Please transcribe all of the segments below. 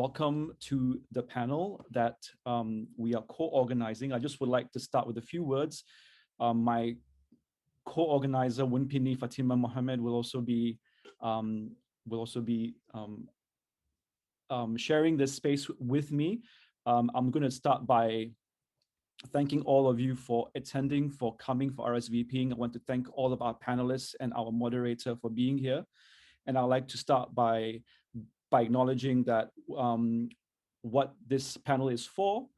Welcome to the panel that we are co-organizing. I just would like to start with a few words. My co-organizer, Wunpini Fatima Mohammed, will also be sharing this space with me. I'm going to start by thanking all of you for attending, for coming, for RSVPing. I want to thank all of our panelists and our moderator for being here. And I'd like to start by acknowledging that what this panel is for,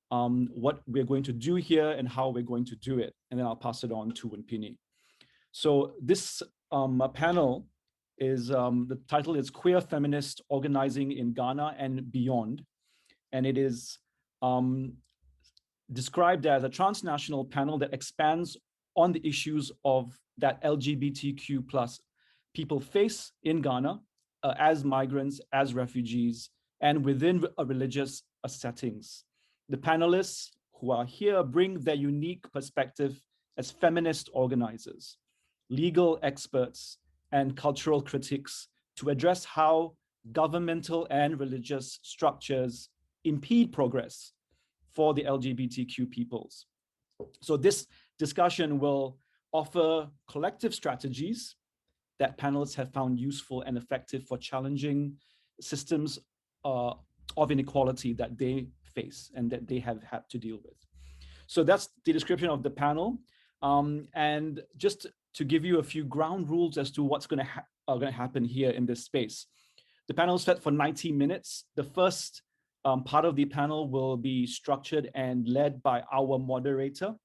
what we're going to do here, and how we're going to do it. And then I'll pass it on to Wunpini. So this panel is, the title is Queer Feminist Organizing in Ghana and Beyond. And it is described as a transnational panel that expands on the issues of that LGBTQ plus people face in Ghana, as migrants, as refugees, and within religious settings. The panelists who are here bring their unique perspective as feminist organizers, legal experts, and cultural critics to address how governmental and religious structures impede progress for the LGBTQ peoples. So this discussion will offer collective strategies that panelists have found useful and effective for challenging systems of inequality that they face and that they have had to deal with. So that's the description of the panel. And just to give you a few ground rules as to what's going to happen here in this space. The panel is set for 90 minutes. The first part of the panel will be structured and led by our moderator,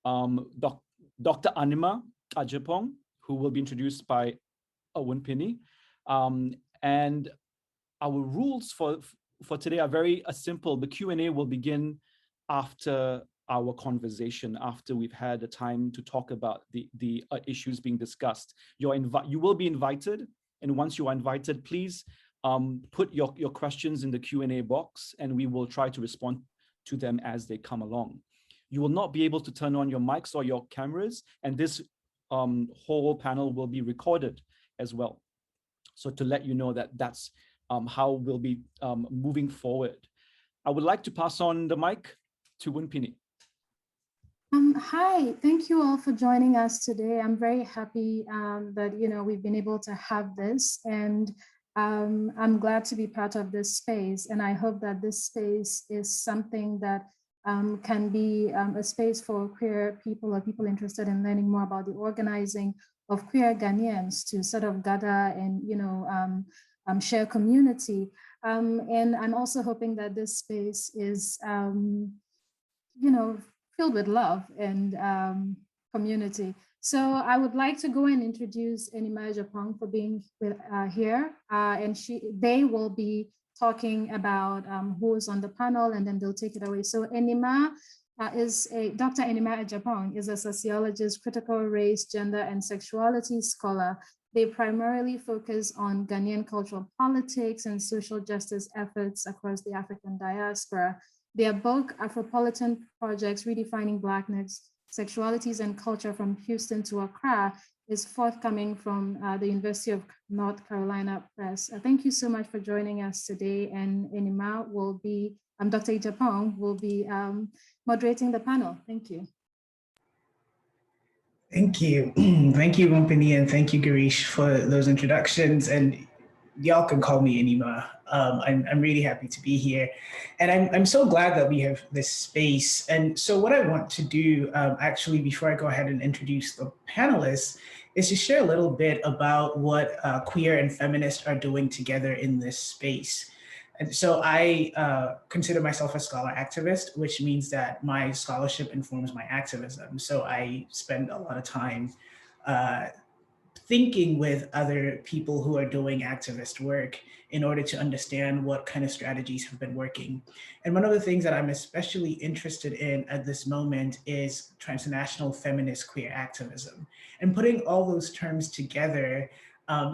Dr. Anima Adjepong, who will be introduced by Wunpini. And our rules for today are very simple. The Q&A will begin after our conversation, after we've had the time to talk about the issues being discussed. You will be invited, and once you are invited, please put your questions in the Q&A box, and we will try to respond to them as they come along. You will not be able to turn on your mics or your cameras, and this whole panel will be recorded as well. So to let you know that that's how we'll be moving forward. I would like to pass on the mic to Wunpini. Hi, thank you all for joining us today. I'm very happy that we've been able to have this, and I'm glad to be part of this space. And I hope that this space is something that can be a space for queer people or people interested in learning more about the organizing of queer Ghanaians to sort of gather and share community. And I'm also hoping that this space is filled with love and community. So I would like to go and introduce Anima Adjepong for being here, and they will be talking about who's on the panel, and then they'll take it away. So Anima Dr. Anima Adjepong is a sociologist, critical race, gender, and sexuality scholar. They primarily focus on Ghanaian cultural politics and social justice efforts across the African diaspora. Their book, Afropolitan Projects, Redefining Blackness, Sexualities and Culture from Houston to Accra, is forthcoming from the University of North Carolina Press. Thank you so much for joining us today. And Anima will be, Dr. Adjepong will be moderating the panel. Thank you. Thank you. Thank you, Wunpini, and thank you, Girish, for those introductions. And y'all can call me Anima. I'm really happy to be here. And I'm so glad that we have this space. And so what I want to do, actually, before I go ahead and introduce the panelists, is to share a little bit about what queer and feminists are doing together in this space. And so I consider myself a scholar activist, which means that my scholarship informs my activism. So I spend a lot of time thinking with other people who are doing activist work in order to understand what kind of strategies have been working. And one of the things that I'm especially interested in at this moment is transnational feminist queer activism. And putting all those terms together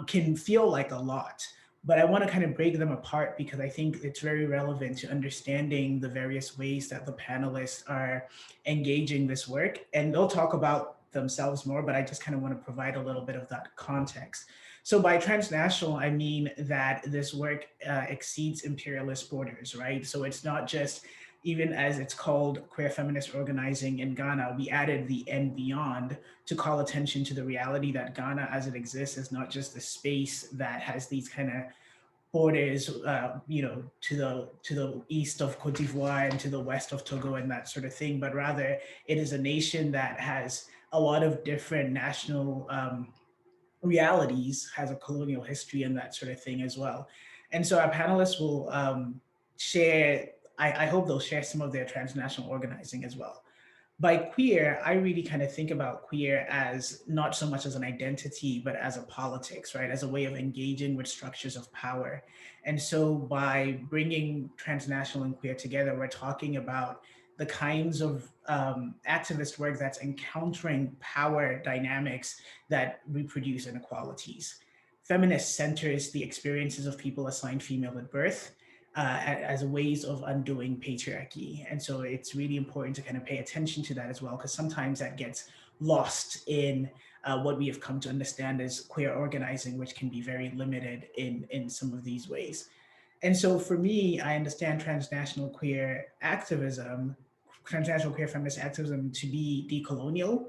can feel like a lot, but I want to kind of break them apart because I think it's very relevant to understanding the various ways that the panelists are engaging this work. And they'll talk about themselves more, but I just kind of want to provide a little bit of that context. So by transnational, I mean that this work exceeds imperialist borders, right? So it's not just, even as it's called queer feminist organizing in Ghana, we added the and beyond to call attention to the reality that Ghana as it exists is not just a space that has these kind of borders, to the east of Cote d'Ivoire and to the west of Togo and that sort of thing, but rather it is a nation that has a lot of different national realities, has a colonial history and that sort of thing as well. And so our panelists will share, I hope they'll share some of their transnational organizing as well. By queer, I really kind of think about queer as not so much as an identity, but as a politics, right? As a way of engaging with structures of power. And so by bringing transnational and queer together, we're talking about the kinds of activist work that's encountering power dynamics that reproduce inequalities. Feminist centers the experiences of people assigned female at birth, as ways of undoing patriarchy. And so it's really important to kind of pay attention to that as well, because sometimes that gets lost in what we have come to understand as queer organizing, which can be very limited in some of these ways. And so for me, I understand transnational queer activism, transnational queer feminist activism to be decolonial,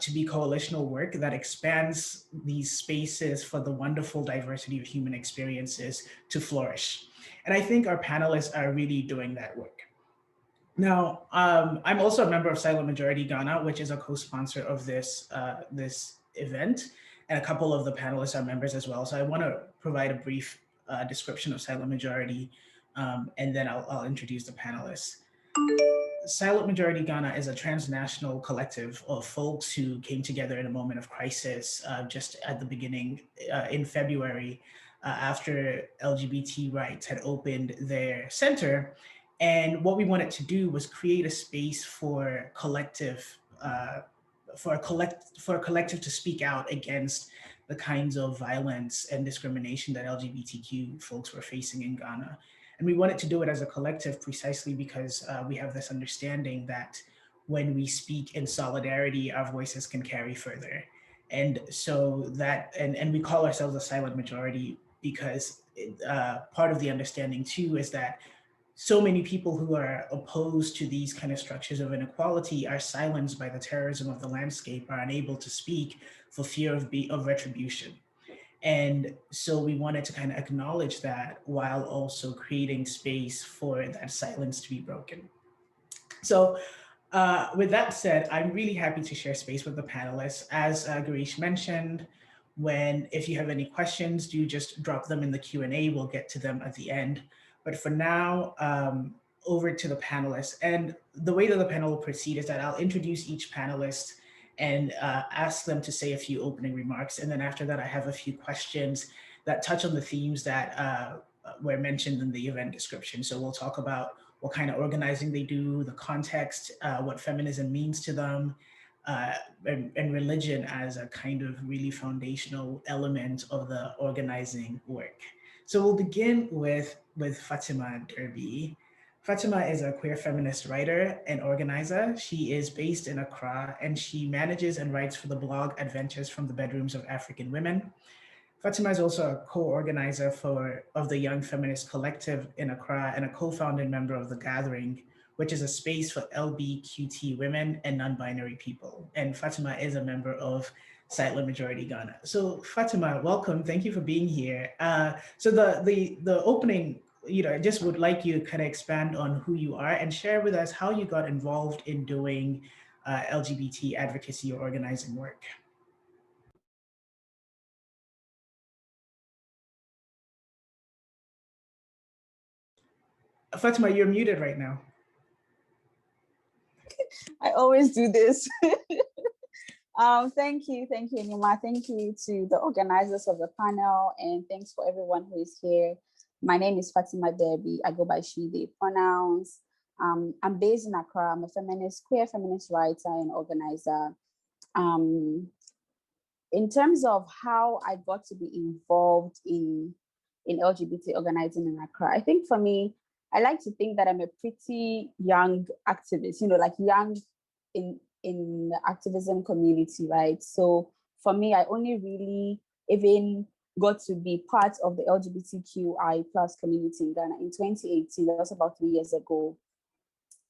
to be coalitional work that expands these spaces for the wonderful diversity of human experiences to flourish. And I think our panelists are really doing that work. Now, I'm also a member of Silent Majority Ghana, which is a co-sponsor of this event, and a couple of the panelists are members as well. So I want to provide a brief description of Silent Majority, and then I'll introduce the panelists. Silent Majority Ghana is a transnational collective of folks who came together in a moment of crisis just at the beginning in February, after LGBT rights had opened their center. And what we wanted to do was create a space for collective, for a collective to speak out against the kinds of violence and discrimination that LGBTQ folks were facing in Ghana. And we wanted to do it as a collective precisely because we have this understanding that when we speak in solidarity, our voices can carry further. And so that, and we call ourselves a silent majority because part of the understanding too is that so many people who are opposed to these kind of structures of inequality are silenced by the terrorism of the landscape, are unable to speak for fear of retribution. And so we wanted to kind of acknowledge that while also creating space for that silence to be broken. So with that said, I'm really happy to share space with the panelists. As Garish mentioned, if you have any questions, do just drop them in the Q&A. We'll get to them at the end. But for now, over to the panelists. And the way that the panel will proceed is that I'll introduce each panelist and ask them to say a few opening remarks. And then after that, I have a few questions that touch on the themes that were mentioned in the event description. So we'll talk about what kind of organizing they do, the context, what feminism means to them, and religion as a kind of really foundational element of the organizing work. So we'll begin with Fatima Derby. Fatima is a queer feminist writer and organizer. She is based in Accra, and she manages and writes for the blog Adventures from the Bedrooms of African Women. Fatima is also a co-organizer of the Young Feminist Collective in Accra and a co-founding member of The Gathering, which is a space for LGBTQ women and non-binary people. And Fatima is a member of Silent Majority Ghana. So Fatima, welcome. Thank you for being here. So the opening, I just would like you to kind of expand on who you are and share with us how you got involved in doing LGBT advocacy or organizing work. Fatima, you're muted right now. I always do this. Thank you, Anima. Thank you to the organizers of the panel, and thanks for everyone who is here. My name is Fatima Derby. I go by she, they pronouns. I'm based in Accra. I'm a queer feminist writer and organizer. In terms of how I got to be involved in LGBT organizing in Accra, I think for me, I like to think that I'm a pretty young activist, like young in the activism community, right? So for me, I only really even got to be part of the LGBTQI plus community in Ghana in 2018. That was about 3 years ago.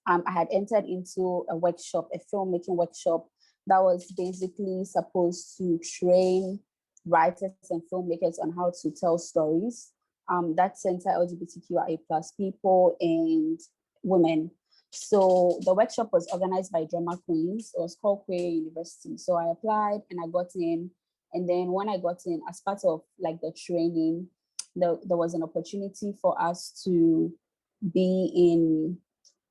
I had entered into a workshop, a filmmaking workshop that was basically supposed to train writers and filmmakers on how to tell stories that center LGBTQIA plus people and women. So the workshop was organized by Drama Queens. It was called Queer University. So I applied and I got in. And then when I got in, as part of like the training, there was an opportunity for us to be in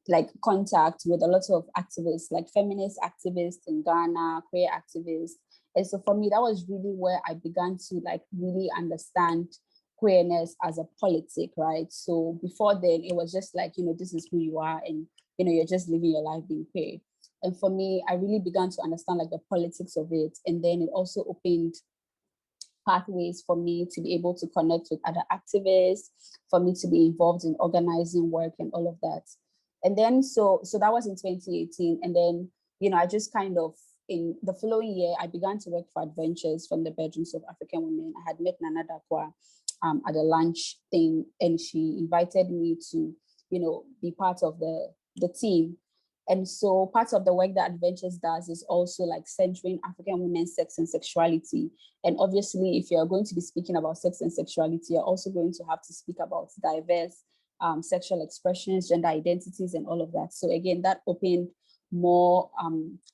like contact with a lot of activists, like feminist activists in Ghana, queer activists. And so for me, that was really where I began to like really understand queerness as a politic, right? So before then, it was just like, you know, this is who you are and, you know, you're just living your life being queer. And for me, I really began to understand like the politics of it. And then it also opened pathways for me to be able to connect with other activists, for me to be involved in organizing work and all of that. And then, so that was in 2018. And then, you know, I just kind of, in the following year, I began to work for Adventures from the Bedrooms of African Women. I had met Nana Dakwa at a lunch thing, and she invited me to, you know, be part of the team. And so part of the work that Adventures does is also like centering African women's sex and sexuality. And obviously, if you're going to be speaking about sex and sexuality, you're also going to have to speak about diverse sexual expressions, gender identities, and all of that. So again, that opened more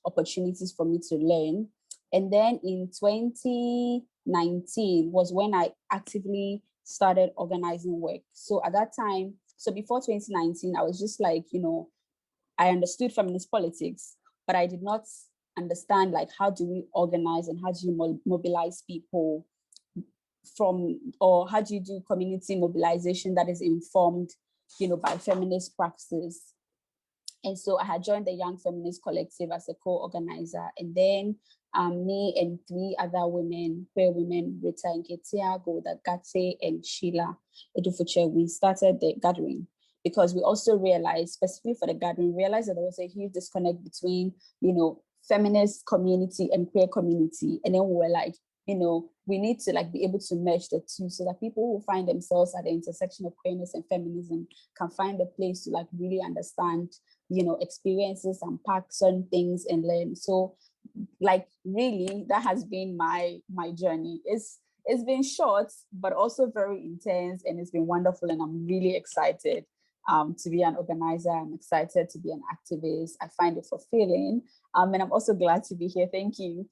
opportunities for me to learn. And then in 2019 was when I actively started organizing work. So at that time, so before 2019, I was just like, you know, I understood feminist politics, but I did not understand like how do we organize and how do you mobilize people from, or how do you do community mobilization that is informed, you know, by feminist practices. And so I had joined the Young Feminist Collective as a co-organizer. And then me and 3 other women, queer women, Rita Nketiago, Gate, and Sheila Edufuche, we started the gathering because we also realized, specifically for the gathering, realized that there was a huge disconnect between, you know, feminist community and queer community. And then we were like, you know, we need to like be able to merge the two so that people who find themselves at the intersection of queerness and feminism can find a place to like really understand, you know, experiences, unpack certain things and learn. So like really that has been my journey. It's been short, but also very intense, and it's been wonderful. And I'm really excited to be an organizer. I'm excited to be an activist. I find it fulfilling. And I'm also glad to be here. Thank you.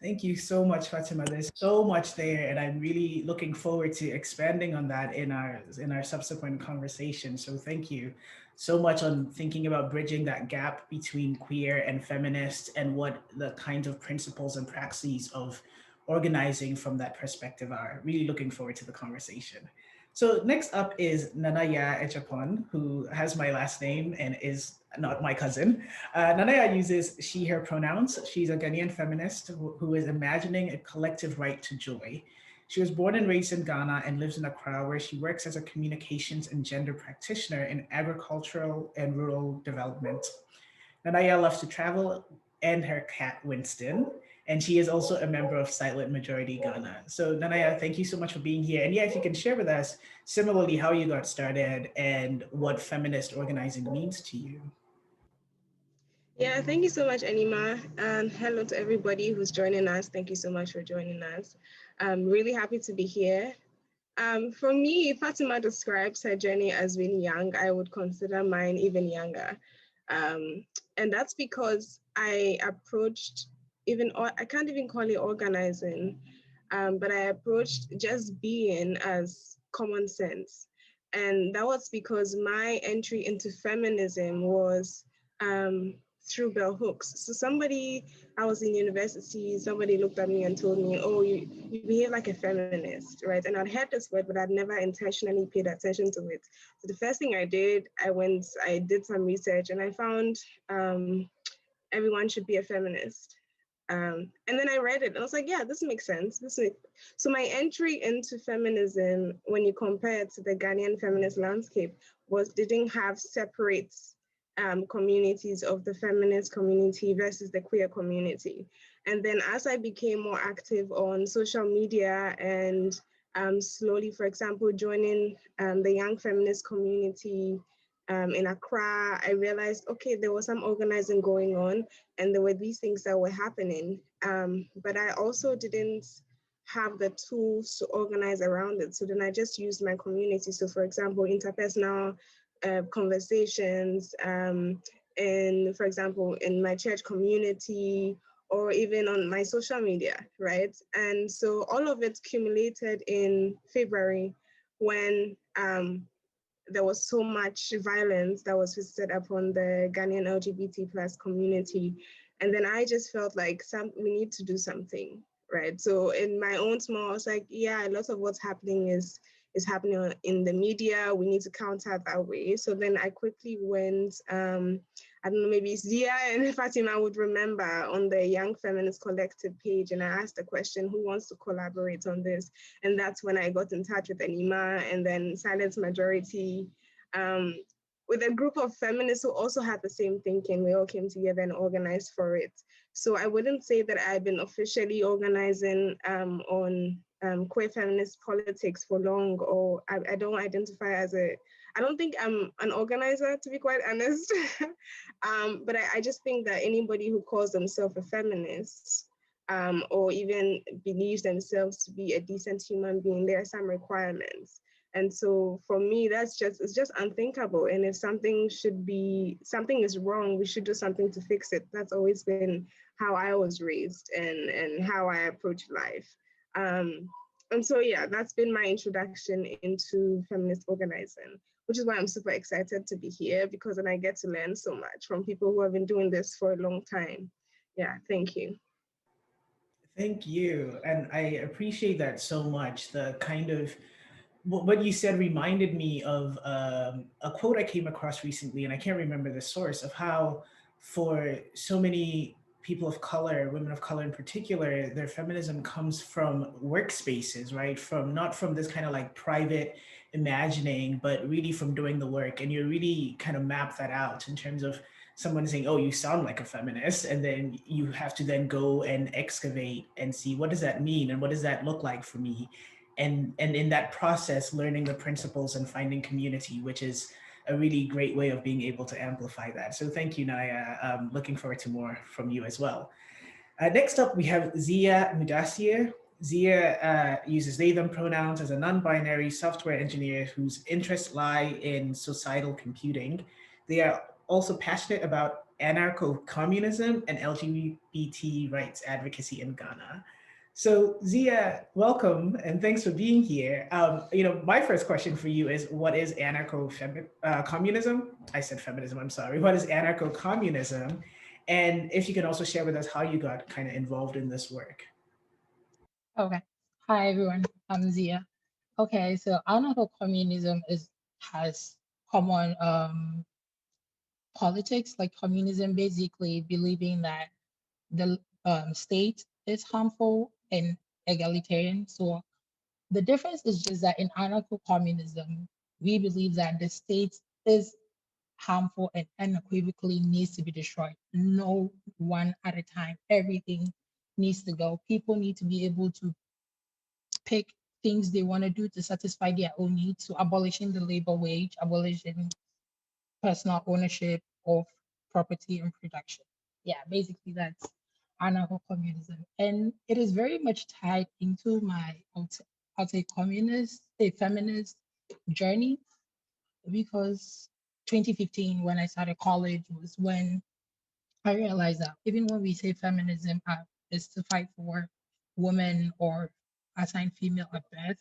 Thank you so much, Fatima. There's so much there, and I'm really looking forward to expanding on that in our subsequent conversation. So thank you so much on thinking about bridging that gap between queer and feminist and what the kinds of principles and praxis of organizing from that perspective are. Really looking forward to the conversation. So next up is Anima Adjepong, who has my last name and is not my cousin. Anima uses she, her pronouns. She's a Ghanaian feminist who is imagining a collective right to joy. She was born and raised in Ghana and lives in Accra, where she works as a communications and gender practitioner in agricultural and rural development. Anima loves to travel and her cat, Winston. And she is also a member of Silent Majority Ghana. So Anima, thank you so much for being here. And yeah, if you can share with us similarly how you got started and what feminist organizing means to you. Yeah, thank you so much, Anima. And hello to everybody who's joining us. Thank you so much for joining us. I'm really happy to be here. For me, Fatima describes her journey as being young. I would consider mine even younger. And that's because I approached I can't even call it organizing, but I approached just being as common sense. And that was because my entry into feminism was through bell hooks. So I was in university, somebody looked at me and told me, oh, you behave like a feminist, right? And I'd heard this word, but I'd never intentionally paid attention to it. So the first thing I did, I did some research and I found everyone should be a feminist. And then I read it and I was like, yeah, this makes sense. So my entry into feminism, when you compare it to the Ghanaian feminist landscape, didn't have separate communities of the feminist community versus the queer community. And then as I became more active on social media and slowly, for example, joining the young feminist community in Accra, I realized, okay, there was some organizing going on and there were these things that were happening. But I also didn't have the tools to organize around it. So then I just used my community. So for example, interpersonal conversations, and for example, in my church community, or even on my social media, right? And so all of it accumulated in February when there was so much violence that was visited upon the Ghanaian LGBT plus community. And then I just felt like we need to do something, right? So in my own small, I was like, yeah, a lot of what's happening is happening in the media. We need to counter that way. So then I quickly went, I don't know, maybe Zia and Fatima would remember, on the Young Feminist Collective page, and I asked the question, who wants to collaborate on this? And that's when I got in touch with Anima and then Silent Majority, with a group of feminists who also had the same thinking. We all came together and organized for it. So I wouldn't say that I've been officially organizing on queer feminist politics for long, or I don't identify as I don't think I'm an organizer, to be quite honest. But I just think that anybody who calls themselves a feminist, or even believes themselves to be a decent human being, there are some requirements. And so for me, it's just unthinkable. And if something is wrong, we should do something to fix it. That's always been how I was raised and how I approach life. And so, yeah, that's been my introduction into feminist organizing, which is why I'm super excited to be here, because then I get to learn so much from people who have been doing this for a long time. Yeah, thank you. Thank you. And I appreciate that so much. The kind of what you said reminded me of a quote I came across recently, and I can't remember the source, of how for so many people of color, women of color in particular, their feminism comes from workspaces, right? Not from this kind of like private imagining, but really from doing the work. And you really kind of map that out in terms of someone saying, oh, you sound like a feminist. And then you have to then go and excavate and see, what does that mean? And what does that look like for me? And in that process, learning the principles and finding community, which is a really great way of being able to amplify that. So thank you, Naya. Looking forward to more from you as well. Next up, we have Zia Mudassir. Zia uses they, them pronouns as a non-binary software engineer whose interests lie in societal computing. They are also passionate about anarcho-communism and LGBT rights advocacy in Ghana. So Zia, welcome and thanks for being here. My first question for you is, what is anarcho-communism? I said feminism, I'm sorry. What is anarcho-communism? And if you can also share with us how you got kind of involved in this work. Okay. Hi, everyone. I'm Zia. Okay, so anarcho-communism has common politics, like communism, basically believing that the state is harmful and egalitarian. So the difference is just that in anarcho-communism, we believe that the state is harmful and unequivocally needs to be destroyed. No one at a time. Everything needs to go. People need to be able to pick things they want to do to satisfy their own needs. So abolishing the labor wage, abolishing personal ownership of property and production. Yeah, basically that's anarcho-communism. And it is very much tied into my, I'll say feminist journey, because 2015, when I started college, was when I realized that even when we say feminism is to fight for women or assigned female at birth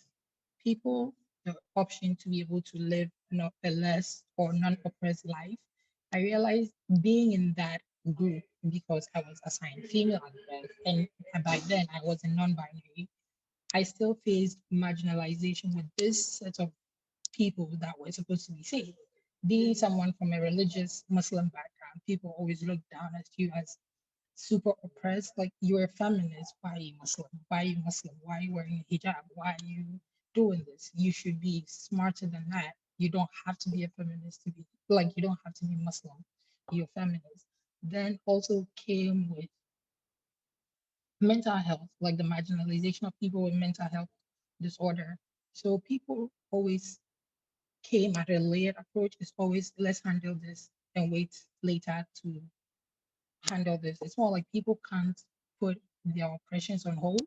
people the option to be able to live a less or non-oppressed life, I realized being in that group, because I was assigned female at birth, and by then I was a non-binary, I still faced marginalization with this set of people that were supposed to be saved. Being someone from a religious Muslim background, people always look down at you as super oppressed. Like, you're a feminist, why are you Muslim? Why are you Muslim? Why are you wearing a hijab? Why are you doing this? You should be smarter than that. You don't have to be a feminist to be, like, you don't have to be Muslim. you're feminist. Then also came with mental health, like the marginalization of people with mental health disorder. So people always came at a layered approach. It's always, let's handle this and wait later to handle this. It's more like people can't put their oppressions on hold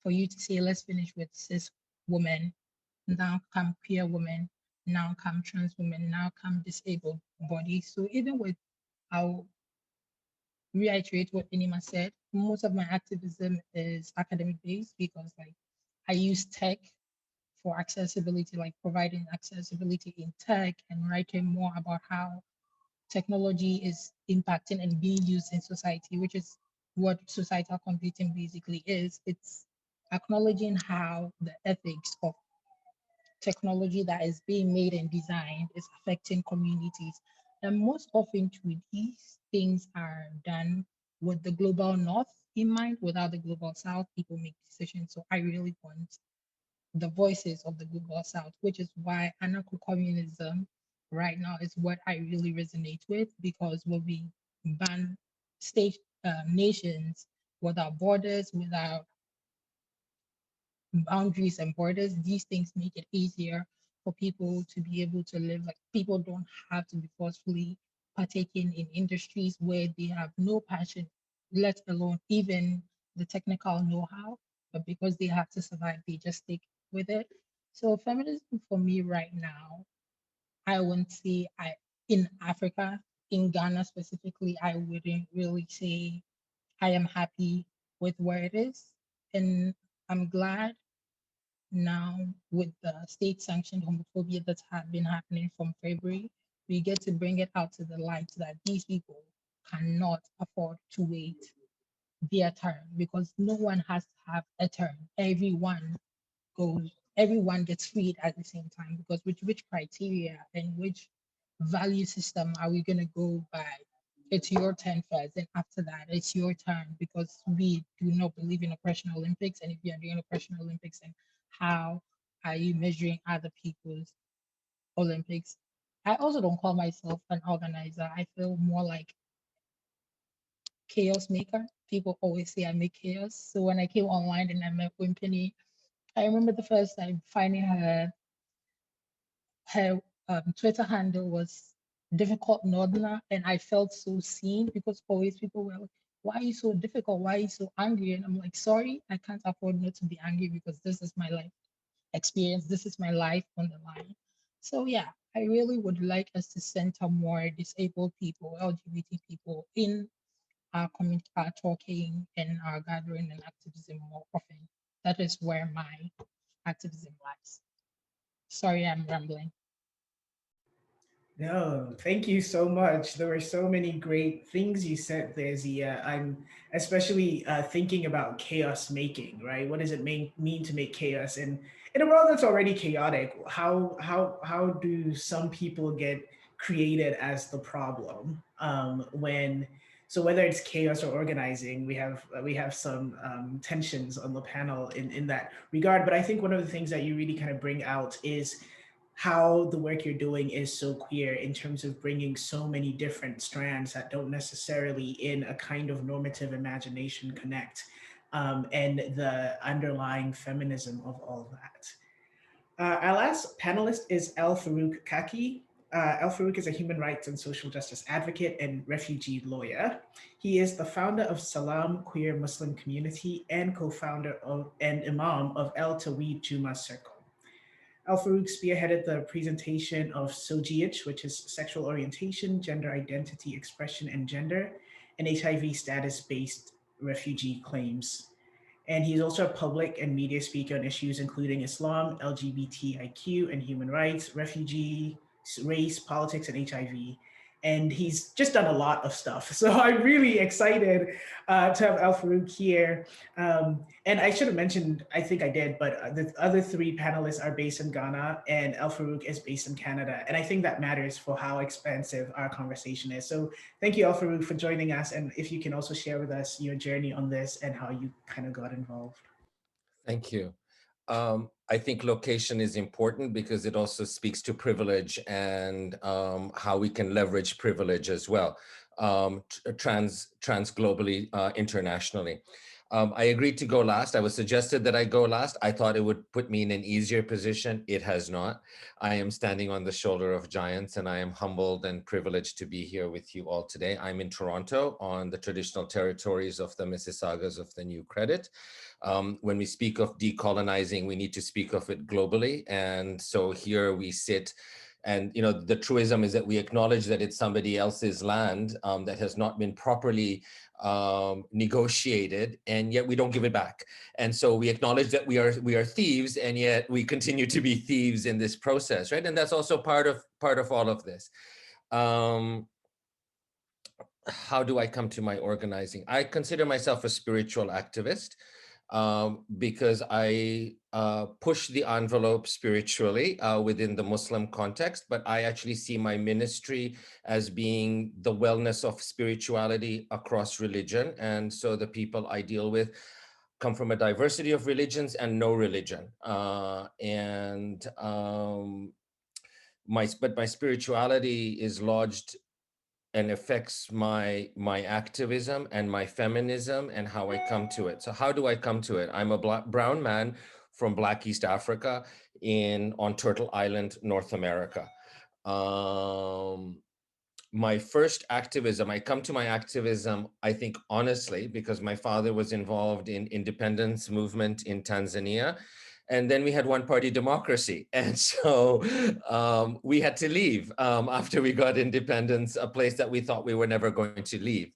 for you to say, let's finish with cis women, now come queer women, now come trans women, now come disabled bodies. So even with, I'll reiterate what Anima said, most of my activism is academic based because like I use tech for accessibility, like providing accessibility in tech and writing more about how technology is impacting and being used in society, which is what societal computing basically is. It's acknowledging how the ethics of technology that is being made and designed is affecting communities. And most often these things are done with the global north in mind, without the global south. People make decisions. So I really want the voices of the global south, which is why anarcho-communism right now is what I really resonate with, because when we ban state nations without borders, without boundaries and borders, these things make it easier for people to be able to live. Like people don't have to be forcefully partaking in industries where they have no passion, let alone even the technical know-how, but because they have to survive, they just stick with it. So feminism for me right now, I wouldn't say in Africa, in Ghana specifically, I wouldn't really say I am happy with where it is. And I'm glad now with the state sanctioned homophobia that's been happening from February, we get to bring it out to the light that these people cannot afford to wait their turn, because no one has to have a turn. Goes, everyone gets freed at the same time, because which criteria and which value system are we going to go by? It's your turn first, and after that, it's your turn, because we do not believe in oppression Olympics. And if you are doing oppression Olympics, then how are you measuring other people's Olympics? I also don't call myself an organizer. I feel more like chaos maker. People always say I make chaos. So when I came online and I met Wimpany, I remember the first time finding her Twitter handle was difficult northerner, and I felt so seen, because always people were like, why are you so difficult? Why are you so angry? And I'm like, sorry, I can't afford not to be angry, because this is my life experience. This is my life on the line. So yeah, I really would like us to center more disabled people, LGBT people in our community, our talking and our gathering and activism more often. That is where my activism lies. Sorry, I'm rambling. No, thank you so much. There were so many great things you said there, Zia. I'm especially thinking about chaos making, right? What does it mean to make chaos? And in a world that's already chaotic, how do some people get created as the problem? So whether it's chaos or organizing, we have some tensions on the panel in that regard. But I think one of the things that you really kind of bring out is how the work you're doing is so queer in terms of bringing so many different strands that don't necessarily in a kind of normative imagination connect, and the underlying feminism of all that. Our last panelist is El Farouk Kaki. El Farouk is a human rights and social justice advocate and refugee lawyer. He is the founder of Salam Queer Muslim Community and co-founder of and imam of El Tawid Juma Circle. Al Farouk spearheaded the presentation of SOGIH, which is sexual orientation, gender identity, expression, and gender, and HIV status-based refugee claims. And he's also a public and media speaker on issues including Islam, LGBTIQ and human rights, refugee, race, politics, and HIV. And he's just done a lot of stuff. So I'm really excited to have Al Farouk here. And I should have mentioned, I think I did, but the other three panelists are based in Ghana and El Farouk is based in Canada. And I think that matters for how expansive our conversation is. So thank you, El Farouk, for joining us. And if you can also share with us your journey on this and how you kind of got involved. Thank you. I think location is important because it also speaks to privilege and how we can leverage privilege as well, trans globally, internationally. I agreed to go last. I was suggested that I go last. I thought it would put me in an easier position. It has not. I am standing on the shoulder of giants, and I am humbled and privileged to be here with you all today. I'm in Toronto on the traditional territories of the Mississaugas of the New Credit. When we speak of decolonizing, we need to speak of it globally. And so here we sit, and the truism is that we acknowledge that it's somebody else's land that has not been properly negotiated, and yet we don't give it back. And so we acknowledge that we are thieves, and yet we continue to be thieves in this process, right? And that's also part of all of this. How do I come to my organizing? I consider myself a spiritual activist. Because I push the envelope spiritually within the Muslim context, but I actually see my ministry as being the wellness of spirituality across religion. And so the people I deal with come from a diversity of religions and no religion. But my spirituality is lodged and affects my activism and my feminism and how I come to it. So how do I come to it? I'm a brown man from Black East Africa on Turtle Island, North America. My first activism, I come to my activism, I think honestly, because my father was involved in independence movement in Tanzania. And then we had one-party democracy. And so we had to leave after we got independence, a place that we thought we were never going to leave.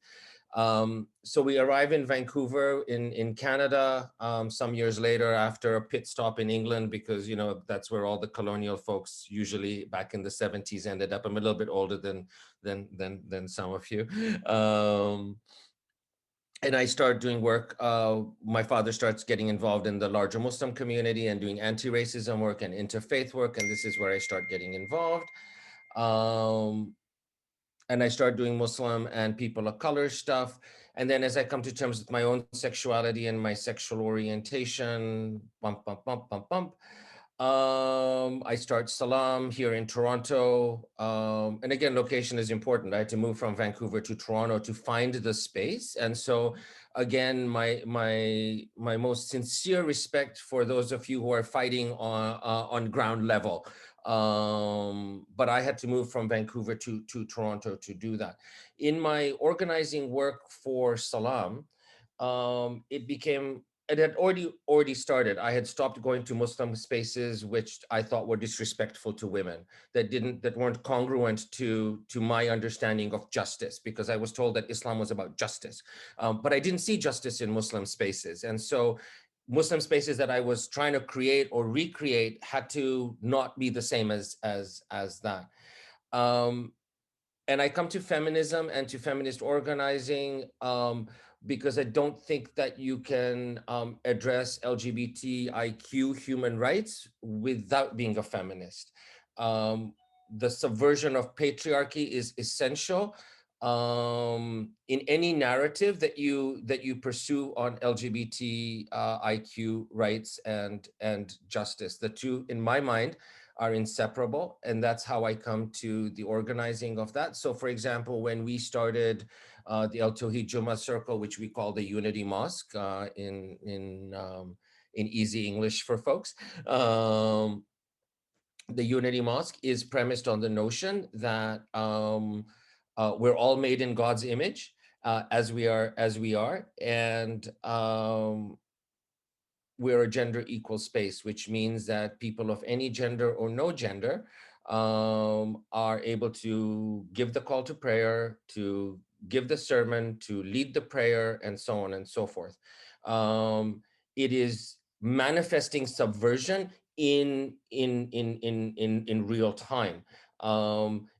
So we arrive in Vancouver in Canada some years later after a pit stop in England, because that's where all the colonial folks usually back in the 70s ended up. I'm a little bit older than some of you. And I start doing work. My father starts getting involved in the larger Muslim community and doing anti-racism work and interfaith work. And this is where I start getting involved. And I start doing Muslim and people of color stuff. And then as I come to terms with my own sexuality and my sexual orientation, I start Salam here in Toronto. And again, location is important. I had to move from Vancouver to Toronto to find the space. And so again, my most sincere respect for those of you who are fighting on ground level. But I had to move from Vancouver to Toronto to do that. In my organizing work for Salam, it had already started. I had stopped going to Muslim spaces which I thought were disrespectful to women, that weren't congruent to my understanding of justice, because I was told that Islam was about justice, but I didn't see justice in Muslim spaces. And so Muslim spaces that I was trying to create or recreate had to not be the same as that. And I come to feminism and to feminist organizing because I don't think that you can address LGBTIQ human rights without being a feminist. The subversion of patriarchy is essential in any narrative that you pursue on LGBTIQ rights and justice. The two, in my mind, are inseparable, and that's how I come to the organizing of that. So, for example, when we started the El Tawhid Jummah Circle, which we call the Unity Mosque in easy English for folks, the Unity Mosque is premised on the notion that we're all made in God's image, as we are, and we're a gender equal space, which means that people of any gender or no gender are able to give the call to prayer, to give the sermon, to lead the prayer, and so on and so forth. It is manifesting subversion in real time.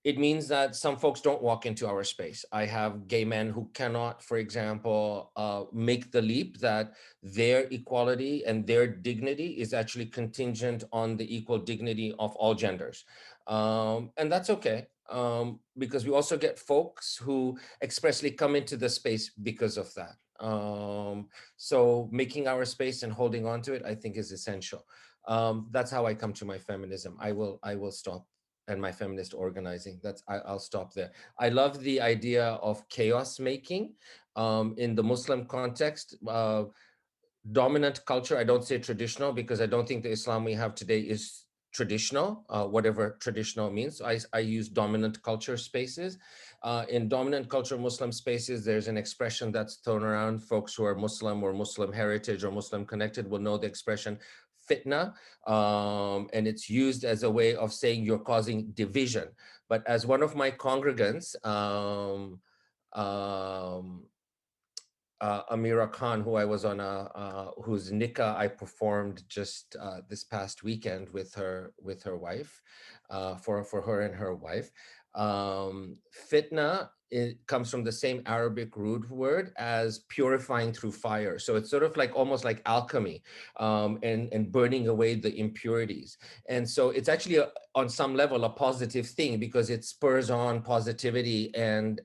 It means that some folks don't walk into our space. I have gay men who cannot, for example, make the leap that their equality and their dignity is actually contingent on the equal dignity of all genders. And that's okay. because we also get folks who expressly come into the space because of that. So making our space and holding on to it, I think, is essential. That's how I come to my feminism. I will stop, and my feminist organizing. I'll stop there. I love the idea of chaos making in the Muslim context. Dominant culture, I don't say traditional, because I don't think the Islam we have today is traditional, whatever traditional means. I use dominant culture spaces. In dominant culture Muslim spaces, there's an expression that's thrown around. Folks who are Muslim or Muslim heritage or Muslim connected will know the expression fitna, and it's used as a way of saying you're causing division. But as one of my congregants, Amira Khan, who I was on whose nikah I performed just this past weekend with her wife, for her and her wife. Fitna, it comes from the same Arabic root word as purifying through fire. So it's sort of like almost like alchemy, and burning away the impurities. And so it's actually on some level a positive thing, because it spurs on positivity and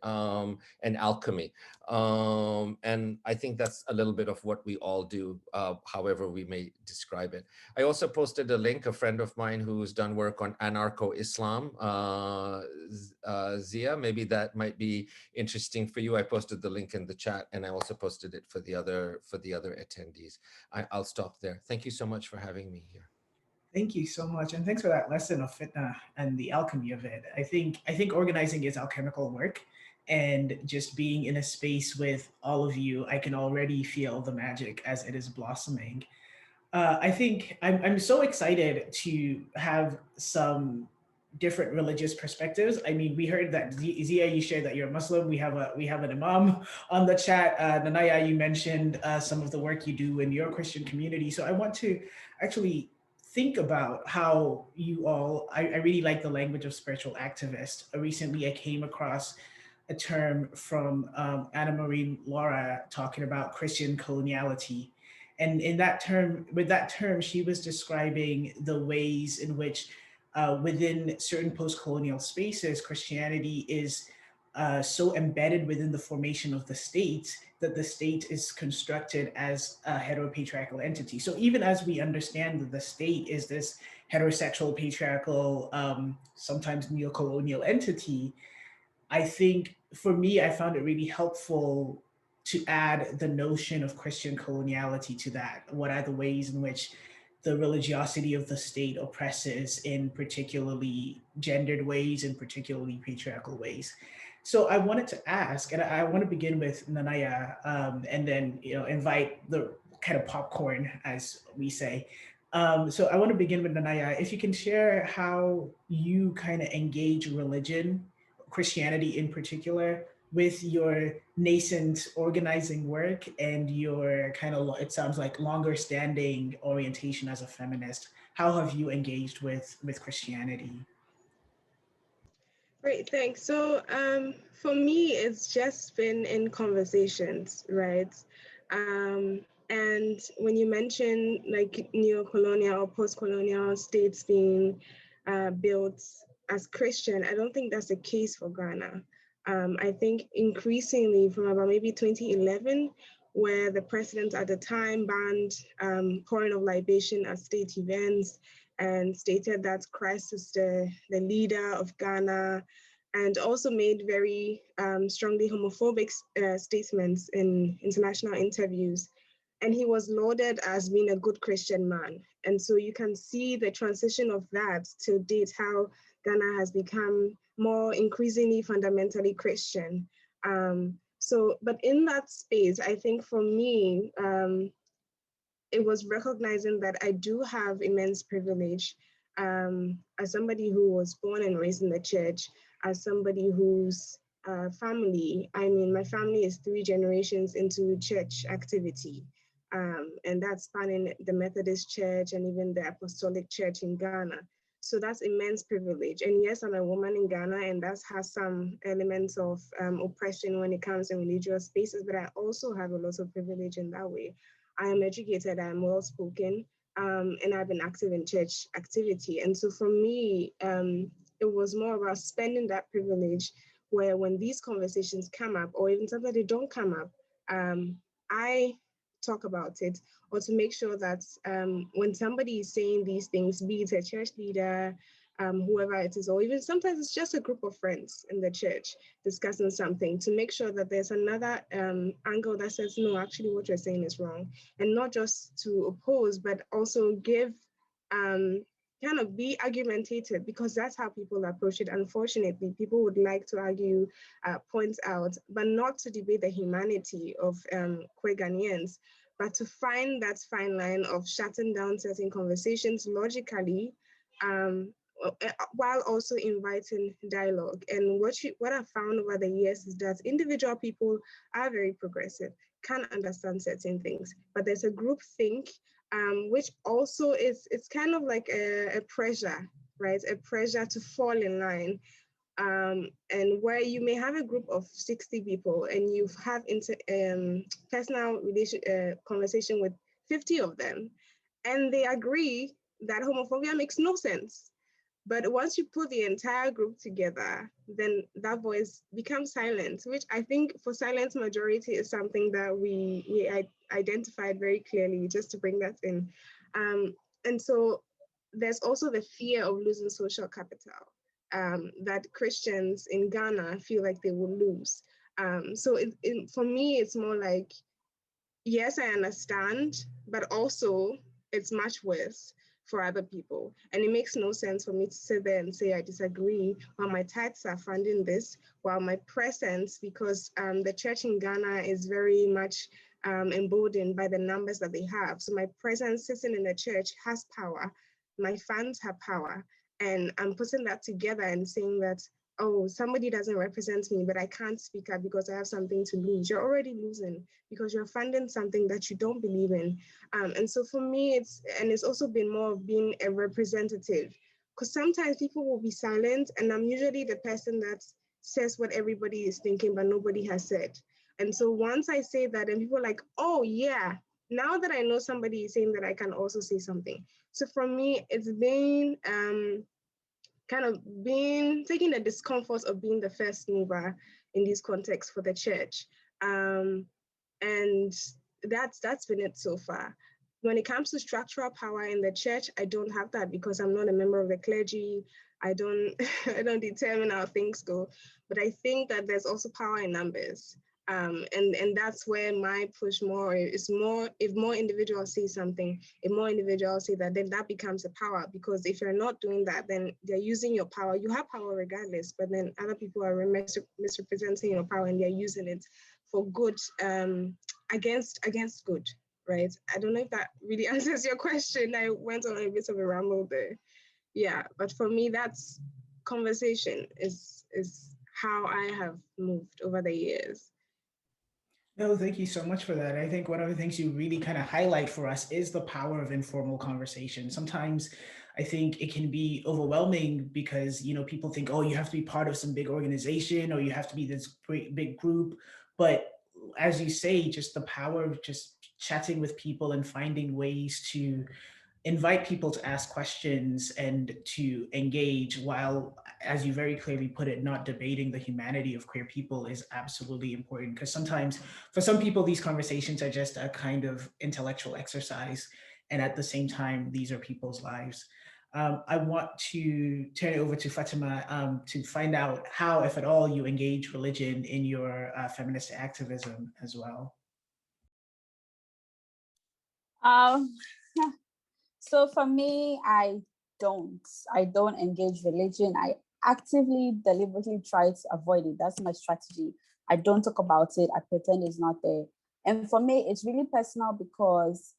alchemy. And I think that's a little bit of what we all do, however we may describe it. I also posted a link, a friend of mine who's done work on anarcho-Islam, Zia, maybe that might be interesting for you. I posted the link in the chat, and I also posted it for the other attendees. I'll stop there. Thank you so much for having me here. Thank you so much, and thanks for that lesson of fitna and the alchemy of it. I think organizing is alchemical work, and just being in a space with all of you, I can already feel the magic as it is blossoming. I think I'm so excited to have some different religious perspectives. I mean, we heard that Zia, you shared that you're a Muslim. We have an imam on the chat. Nanaya, you mentioned some of the work you do in your Christian community. So I want to actually think about how you all, I really like the language of spiritual activist. Recently, I came across a term from Anna Marie Laura talking about Christian coloniality. And with that term, she was describing the ways in which within certain post-colonial spaces, Christianity is so embedded within the formation of the state that the state is constructed as a heteropatriarchal entity. So even as we understand that the state is this heterosexual, patriarchal, sometimes neo-colonial entity, I think for me, I found it really helpful to add the notion of Christian coloniality to that. What are the ways in which the religiosity of the state oppresses in particularly gendered ways, in particularly patriarchal ways? So I wanted to ask, and I want to begin with Nanaya, and then invite the kind of popcorn, as we say. So I want to begin with Nanaya. If you can share how you kind of engage religion, Christianity in particular, with your nascent organizing work and your kind of, it sounds like, longer standing orientation as a feminist. How have you engaged with Christianity? Great, thanks. So for me, it's just been in conversations, right? And when you mention like neo-colonial or post-colonial states being built as Christian, I don't think that's the case for Ghana. I think increasingly from about maybe 2011, where the president at the time banned pouring of libation at state events and stated that Christ is the leader of Ghana, and also made very strongly homophobic statements in international interviews. And he was lauded as being a good Christian man. And so you can see the transition of that to date, how Ghana has become more increasingly fundamentally Christian. But in that space, I think for me, it was recognizing that I do have immense privilege as somebody who was born and raised in the church, as somebody whose family, I mean, my family is 3 generations into church activity. And that's spanning the Methodist Church and even the Apostolic Church in Ghana. So that's immense privilege. And yes, I'm a woman in Ghana, and that has some elements of oppression when it comes to religious spaces, but I also have a lot of privilege in that way. I am educated, I am well-spoken, and I've been active in church activity. And so for me, it it was more about spending that privilege where when these conversations come up, or even sometimes they don't come up, I talk about it, or to make sure that when somebody is saying these things, be it a church leader, whoever it is, or even sometimes it's just a group of friends in the church discussing something, to make sure that there's another angle that says, no, actually what you're saying is wrong, and not just to oppose, but also give, kind of be argumentative, because that's how people approach it. Unfortunately, people would like to argue, points out, but not to debate the humanity of queer Ghanaians, but to find that fine line of shutting down certain conversations logically, while also inviting dialogue. And what I've found over the years is that individual people are very progressive, can understand certain things, but there's a group think, which also it's kind of like a pressure, right? A pressure to fall in line. And where you may have a group of 60 people and you have personal conversation with 50 of them, and they agree that homophobia makes no sense. But once you put the entire group together, then that voice becomes silent, which I think for silent majority is something that we identified very clearly, just to bring that in. And so there's also the fear of losing social capital that Christians in Ghana feel like they will lose. So for me, it's more like, yes, I understand, but also it's much worse for other people. And it makes no sense for me to sit there and say I disagree while my tithes are funding this, while my presence, because the church in Ghana is very much emboldened by the numbers that they have. So my presence sitting in the church has power, my funds have power, and I'm putting that together and saying that, oh, somebody doesn't represent me, but I can't speak up because I have something to lose. You're already losing because you're funding something that you don't believe in. And so for me, it's also been more of being a representative, because sometimes people will be silent, and I'm usually the person that says what everybody is thinking, but nobody has said. And so once I say that, and people are like, oh yeah, now that I know somebody is saying that, I can also say something. So for me, it's been taking the discomfort of being the first mover in these contexts for the church. And that's been it so far. When it comes to structural power in the church, I don't have that because I'm not a member of the clergy. I don't determine how things go, but I think that there's also power in numbers. And that's where my push more is more, if more individuals say something, if more individuals say that, then that becomes a power, because if you're not doing that, then they're using your power. You have power regardless, but then other people are misrepresenting your power and they're using it for good, against good, right? I don't know if that really answers your question. I went on a bit of a ramble there. Yeah, but for me, that's conversation is how I have moved over the years. No, thank you so much for that. I think one of the things you really kind of highlight for us is the power of informal conversation. Sometimes I think it can be overwhelming because, people think, oh, you have to be part of some big organization or you have to be this great big group. But as you say, just the power of just chatting with people and finding ways to invite people to ask questions and to engage while, as you very clearly put it, not debating the humanity of queer people is absolutely important. Because sometimes for some people, these conversations are just a kind of intellectual exercise. And at the same time, these are people's lives. I want to turn it over to Fatima to find out how, if at all, you engage religion in your feminist activism as well. So for me, I don't engage religion. I actively, deliberately try to avoid it. That's my strategy. I don't talk about it. I pretend it's not there. And for me, it's really personal because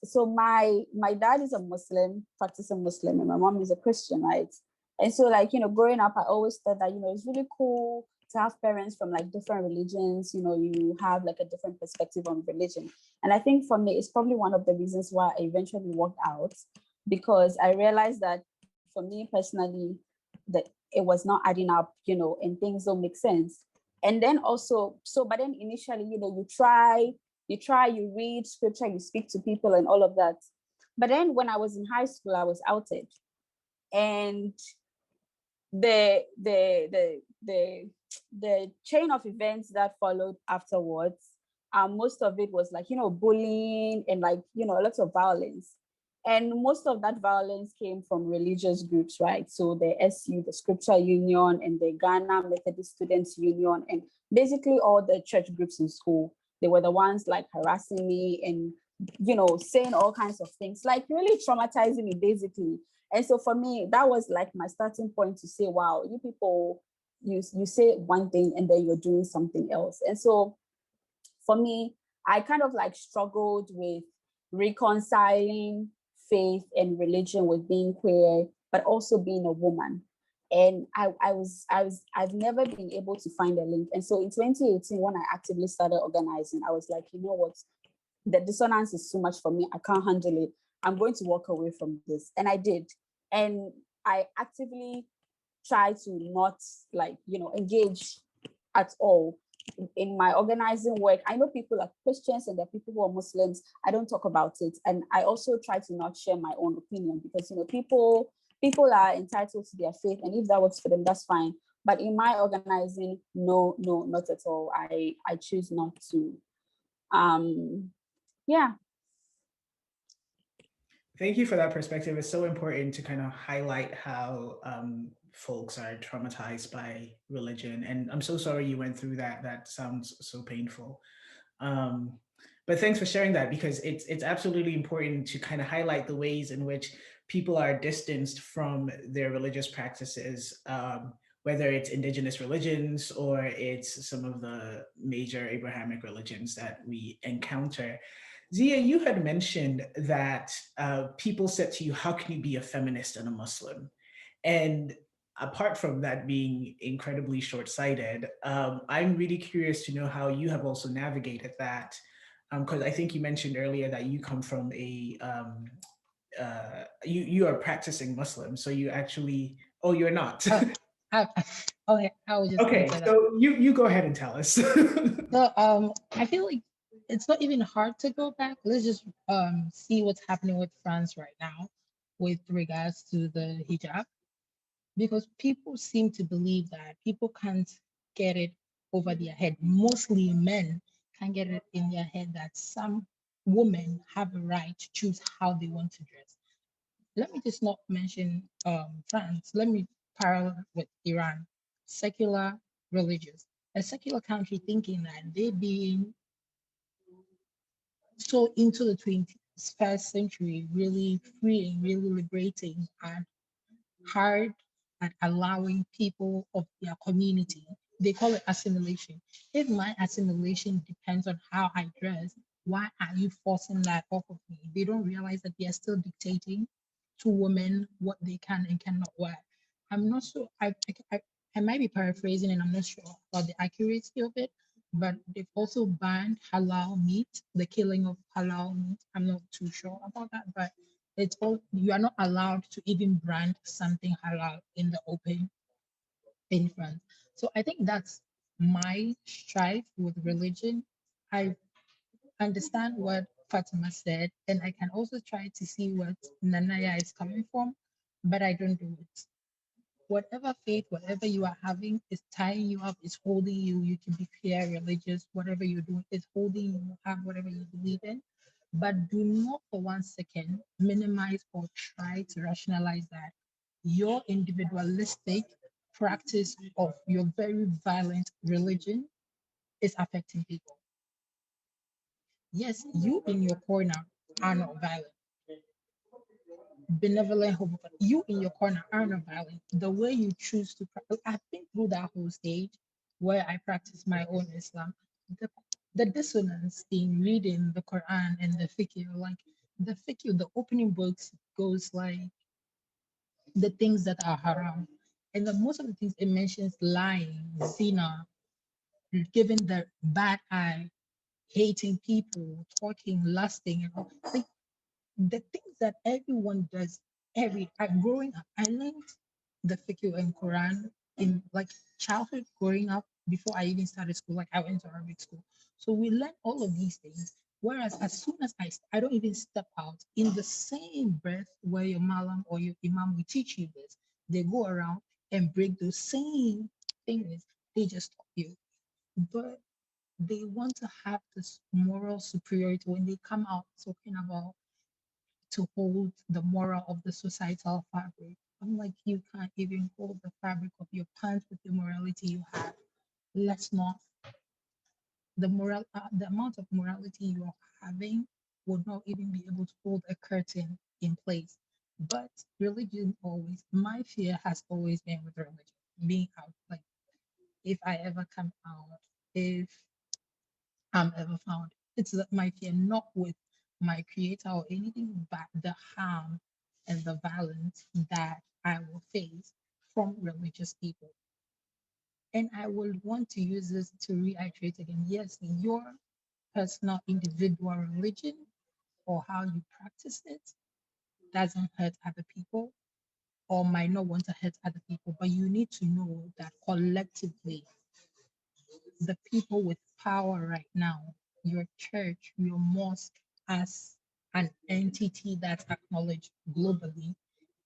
so my dad is a Muslim, practicing Muslim, and my mom is a Christian, right? And so growing up, I always thought that, it's really cool to have parents from different religions, you have a different perspective on religion. And I think for me, it's probably one of the reasons why I eventually walked out, because I realized that for me personally, that it was not adding up, and things don't make sense. And then also, but then initially, you try, you read scripture, you speak to people and all of that. But then when I was in high school, I was outed. And the chain of events that followed afterwards, most of it was like, bullying and like, lots of violence. And most of that violence came from religious groups, right? So the SU, the Scripture Union, and the Ghana Methodist Students Union, and basically all the church groups in school. They were the ones like harassing me and, saying all kinds of things, like really traumatizing me, basically. And so for me, that was like my starting point to say, wow, you people, you say one thing and then you're doing something else. And so for me, I kind of like struggled with reconciling faith and religion with being queer, but also being a woman. And I've never been able to find a link. And so in 2018, when I actively started organizing, I was like, you know what, the dissonance is too much for me. I can't handle it. I'm going to walk away from this. And I did. And I actively try to not like, engage at all in my organizing work. I know people are Christians and there are people who are Muslims. I don't talk about it. And I also try to not share my own opinion because, people are entitled to their faith. And if that works for them, that's fine. But in my organizing, no, not at all. I choose not to. Yeah. Thank you for that perspective. It's so important to kind of highlight how folks are traumatized by religion. And I'm so sorry you went through that. That sounds so painful. But thanks for sharing that, because it's absolutely important to kind of highlight the ways in which people are distanced from their religious practices, whether it's indigenous religions or it's some of the major Abrahamic religions that we encounter. Zia, you had mentioned that people said to you, how can you be a feminist and a Muslim? And apart from that being incredibly short-sighted, I'm really curious to know how you have also navigated that. Because I think you mentioned earlier that you come from a, you are practicing Muslim. So you actually, oh, you're not. I was just okay, so you go ahead and tell us. So I feel like it's not even hard to go back. Let's just see what's happening with France right now with regards to the hijab, because people seem to believe that people can't get it over their head. Mostly men can get it in their head that some women have a right to choose how they want to dress. Let me just not mention France. Let me parallel with Iran, secular, religious. A secular country thinking that they being so into the 21st century, really free and really liberating and hard at allowing people of their community. They call it assimilation. If my assimilation depends on how I dress, why are you forcing that off of me? They don't realize that they are still dictating to women what they can and cannot wear. I'm not sure, I might be paraphrasing and I'm not sure about the accuracy of it, but they've also banned halal meat, the killing of halal meat. I'm not too sure about that, but it's all, you are not allowed to even brand something halal in the open in France. So I think that's my strife with religion. I understand what Fatima said, and I can also try to see what Nanaya is coming from, but I don't do it. Whatever faith, whatever you are having is tying you up, is holding you. You can be pure, religious, whatever you're doing is holding you, have whatever you believe in. But do not for 1 second minimize or try to rationalize that your individualistic practice of your very violent religion is affecting people. Yes, you in your corner are not violent. Benevolent, you in your corner are not violent. The way you choose to practice, I've been through that whole stage where I practice my own Islam. The dissonance in reading the Quran and the fiqh, like the fiqh, the opening books goes like the things that are haram. And the most of the things it mentions lying, zina, giving the bad eye, hating people, talking, lusting, and all. Like the things that everyone does growing up. I learned the fiqh and Quran in like childhood growing up before I even started school. Like I went to Arabic school. So we learn all of these things. Whereas as soon as I don't even step out in the same breath where your malam or your imam will teach you this, they go around and break those same things, they just stop you. But they want to have this moral superiority when they come out talking about to hold the moral of the societal fabric. I'm like, you can't even hold the fabric of your pants with the morality you have. Let's not. The amount of morality you are having would not even be able to hold a curtain in place. But religion always, my fear has always been with religion, being out. Like, if I ever come out, if I'm ever found, it's my fear, not with my creator or anything, but the harm and the violence that I will face from religious people. And I would want to use this to reiterate again. Yes, your personal individual religion or how you practice it doesn't hurt other people or might not want to hurt other people, but you need to know that collectively, the people with power right now, your church, your mosque, as an entity that's acknowledged globally,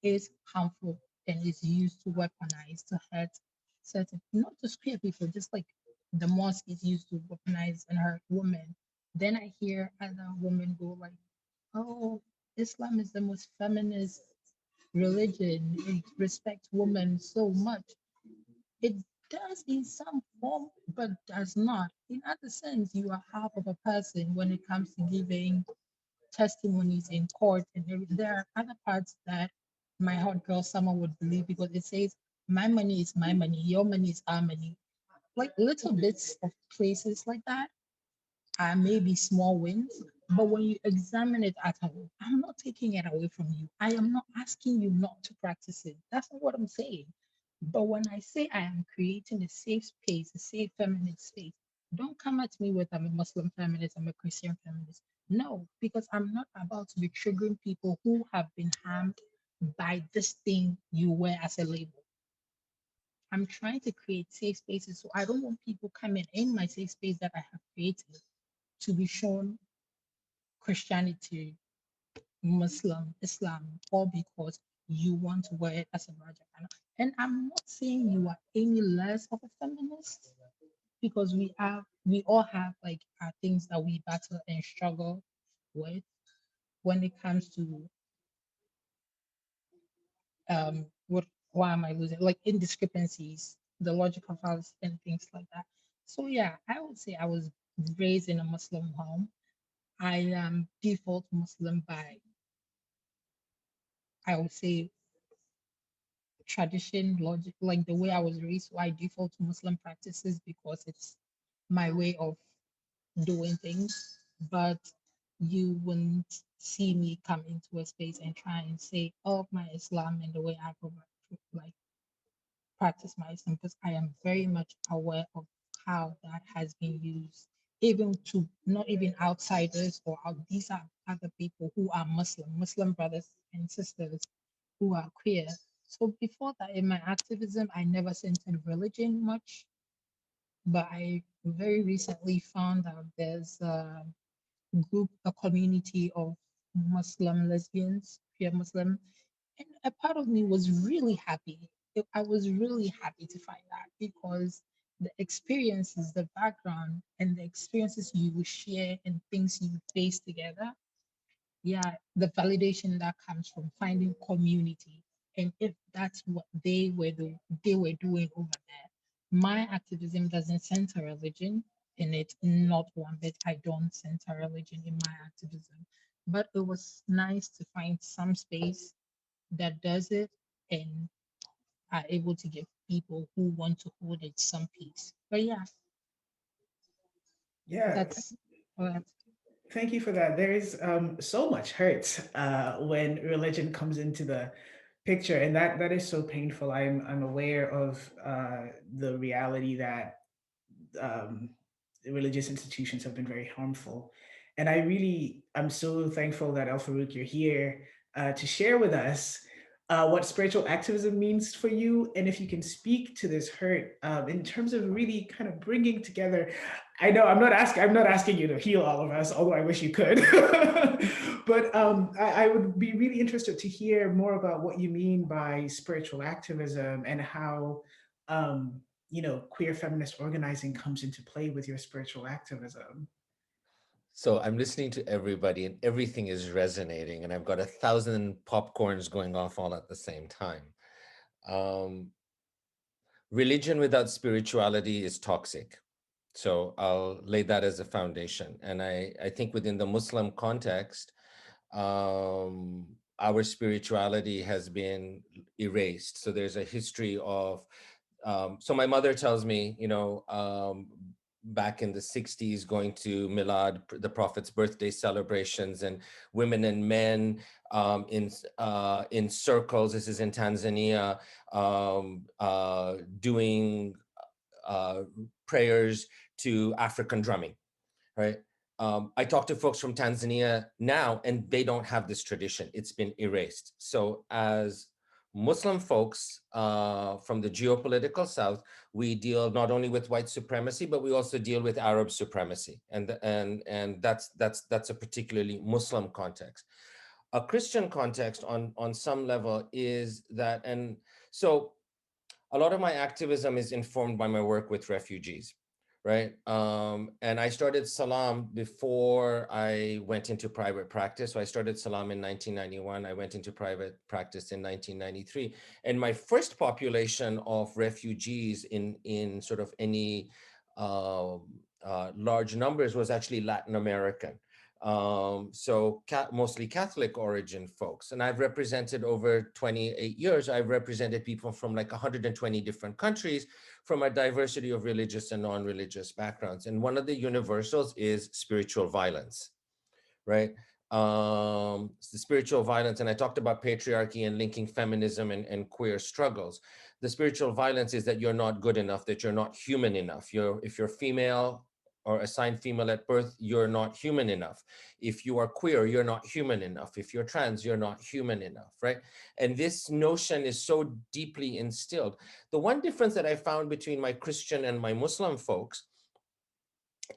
is harmful and is used to weaponize to hurt certain, not just queer people, just like the mosque is used to weaponize and hurt women. Then I hear other women go like, oh, Islam is the most feminist religion. It respects women so much. It does in some form, but does not. In other sense, you are half of a person when it comes to giving testimonies in court. And there are other parts that my hot girl summer would believe because it says, my money is my money, your money is our money. Like little bits of places like that are maybe small wins, but when you examine it at all, I'm not taking it away from you. I am not asking you not to practice it. That's not what I'm saying. But when I say I am creating a safe space, a safe feminist space, don't come at me with I'm a Muslim feminist, I'm a Christian feminist. No, because I'm not about to be triggering people who have been harmed by this thing you wear as a label. I'm trying to create safe spaces, so I don't want people coming in my safe space that I have created to be shown Christianity, Muslim, Islam, all because you want to wear it as a badge of honor. And I'm not saying you are any less of a feminist because we all have like our things that we battle and struggle with when it comes to what why am I losing like indiscrepancies, the logical fallacy and things like that. So yeah, I would say I was raised in a Muslim home. I am default Muslim by, I would say, tradition, logic, like the way I was raised. So I default to Muslim practices because it's my way of doing things. But you wouldn't see me come into a space and try and say, oh, my Islam and the way I go like practice my Islam, because I am very much aware of how that has been used, even to not even outsiders or out, these are other people who are Muslim brothers and sisters who are queer. So before that, in my activism, I never centered religion much, but I very recently found out there's a group, a community of Muslim lesbians, queer Muslim, and a part of me was really happy. I was really happy to find that because the experiences, the background, and the experiences you will share and things you face together, yeah, the validation that comes from finding community. And if that's what they were doing over there, my activism doesn't center religion in it, not one bit. I don't center religion in my activism. But it was nice to find some space that does it and are able to give people who want to hold it some peace. But yeah, Yeah, that's all I have to thank you for that. There is so much hurt when religion comes into the picture, and that is so painful. I'm aware of the reality that um, religious institutions have been very harmful, and I'm so thankful that El Farouk, you're here to share with us what spiritual activism means for you, and if you can speak to this hurt in terms of really kind of bringing together. I know I'm not asking you to heal all of us, although I wish you could. But I would be really interested to hear more about what you mean by spiritual activism and how queer feminist organizing comes into play with your spiritual activism. So I'm listening to everybody and everything is resonating, and I've got 1,000 popcorns going off all at the same time. Religion without spirituality is toxic. So I'll lay that as a foundation. And I think within the Muslim context, our spirituality has been erased. So there's a history of, so my mother tells me, back in the 60s, going to Milad, the Prophet's birthday celebrations, and women and men in circles, this is in Tanzania, doing prayers to African drumming, right? I talk to folks from Tanzania now, and they don't have this tradition. It's been erased. So as Muslim folks from the geopolitical South, we deal not only with white supremacy, but we also deal with Arab supremacy, and that's a particularly Muslim context. A Christian context on some level is that, and so a lot of my activism is informed by my work with refugees, right? And I started Salam before I went into private practice. So I started Salam in 1991. I went into private practice in 1993. And my first population of refugees in sort of any large numbers was actually Latin American. So mostly Catholic origin folks. And I've represented over 28 years, I've represented people from like 120 different countries from a diversity of religious and non-religious backgrounds. And one of the universals is spiritual violence, right? The spiritual violence, and I talked about patriarchy and linking feminism and queer struggles. The spiritual violence is that you're not good enough, that you're not human enough. If you're female or assigned female at birth, you're not human enough. If you are queer, you're not human enough. If you're trans, you're not human enough, right? And this notion is so deeply instilled. The one difference that I found between my Christian and my Muslim folks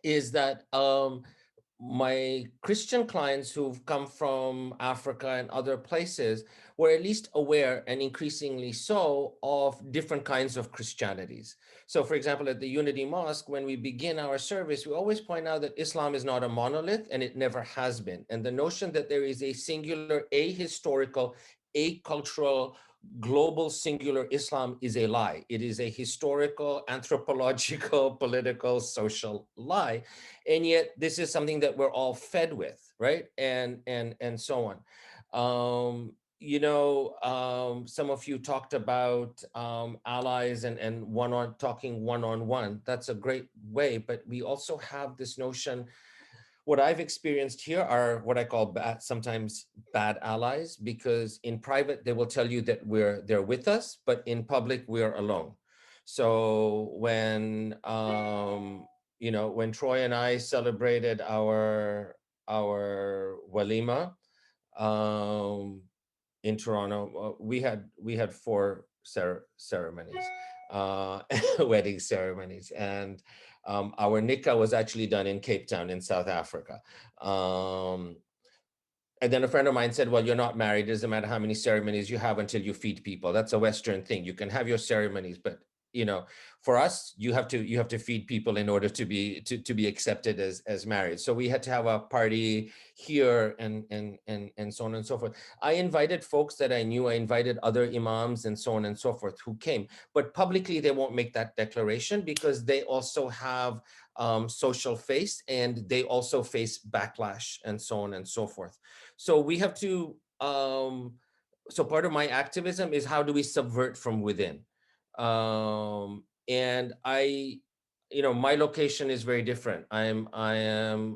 is that my Christian clients who've come from Africa and other places were at least aware, and increasingly so, of different kinds of Christianities. So for example, at the Unity Mosque, when we begin our service, we always point out that Islam is not a monolith, and it never has been. And the notion that there is a singular, ahistorical, acultural, global singular Islam is a lie. It is a historical, anthropological, political, social lie. And yet this is something that we're all fed with, right? And so on. Some of you talked about allies and talking one-on-one. That's a great way, but we also have this notion. What I've experienced here are what I call sometimes bad allies, because in private, they will tell you that they're with us, but in public, we're alone. So when Troy and I celebrated our walima in Toronto, we had 4 ceremonies, wedding ceremonies, and our nikah was actually done in Cape Town in South Africa. And then a friend of mine said, well, you're not married. It doesn't matter how many ceremonies you have until you feed people. That's a Western thing. You can have your ceremonies, but for us, you have to feed people in order to be accepted as married. So we had to have a party here and so on and so forth. I invited folks that I knew. I invited other imams and so on and so forth who came, but publicly they won't make that declaration because they also have social face, and they also face backlash and so on and so forth. So we have to, so part of my activism is how do we subvert from within? And my location is very different. I am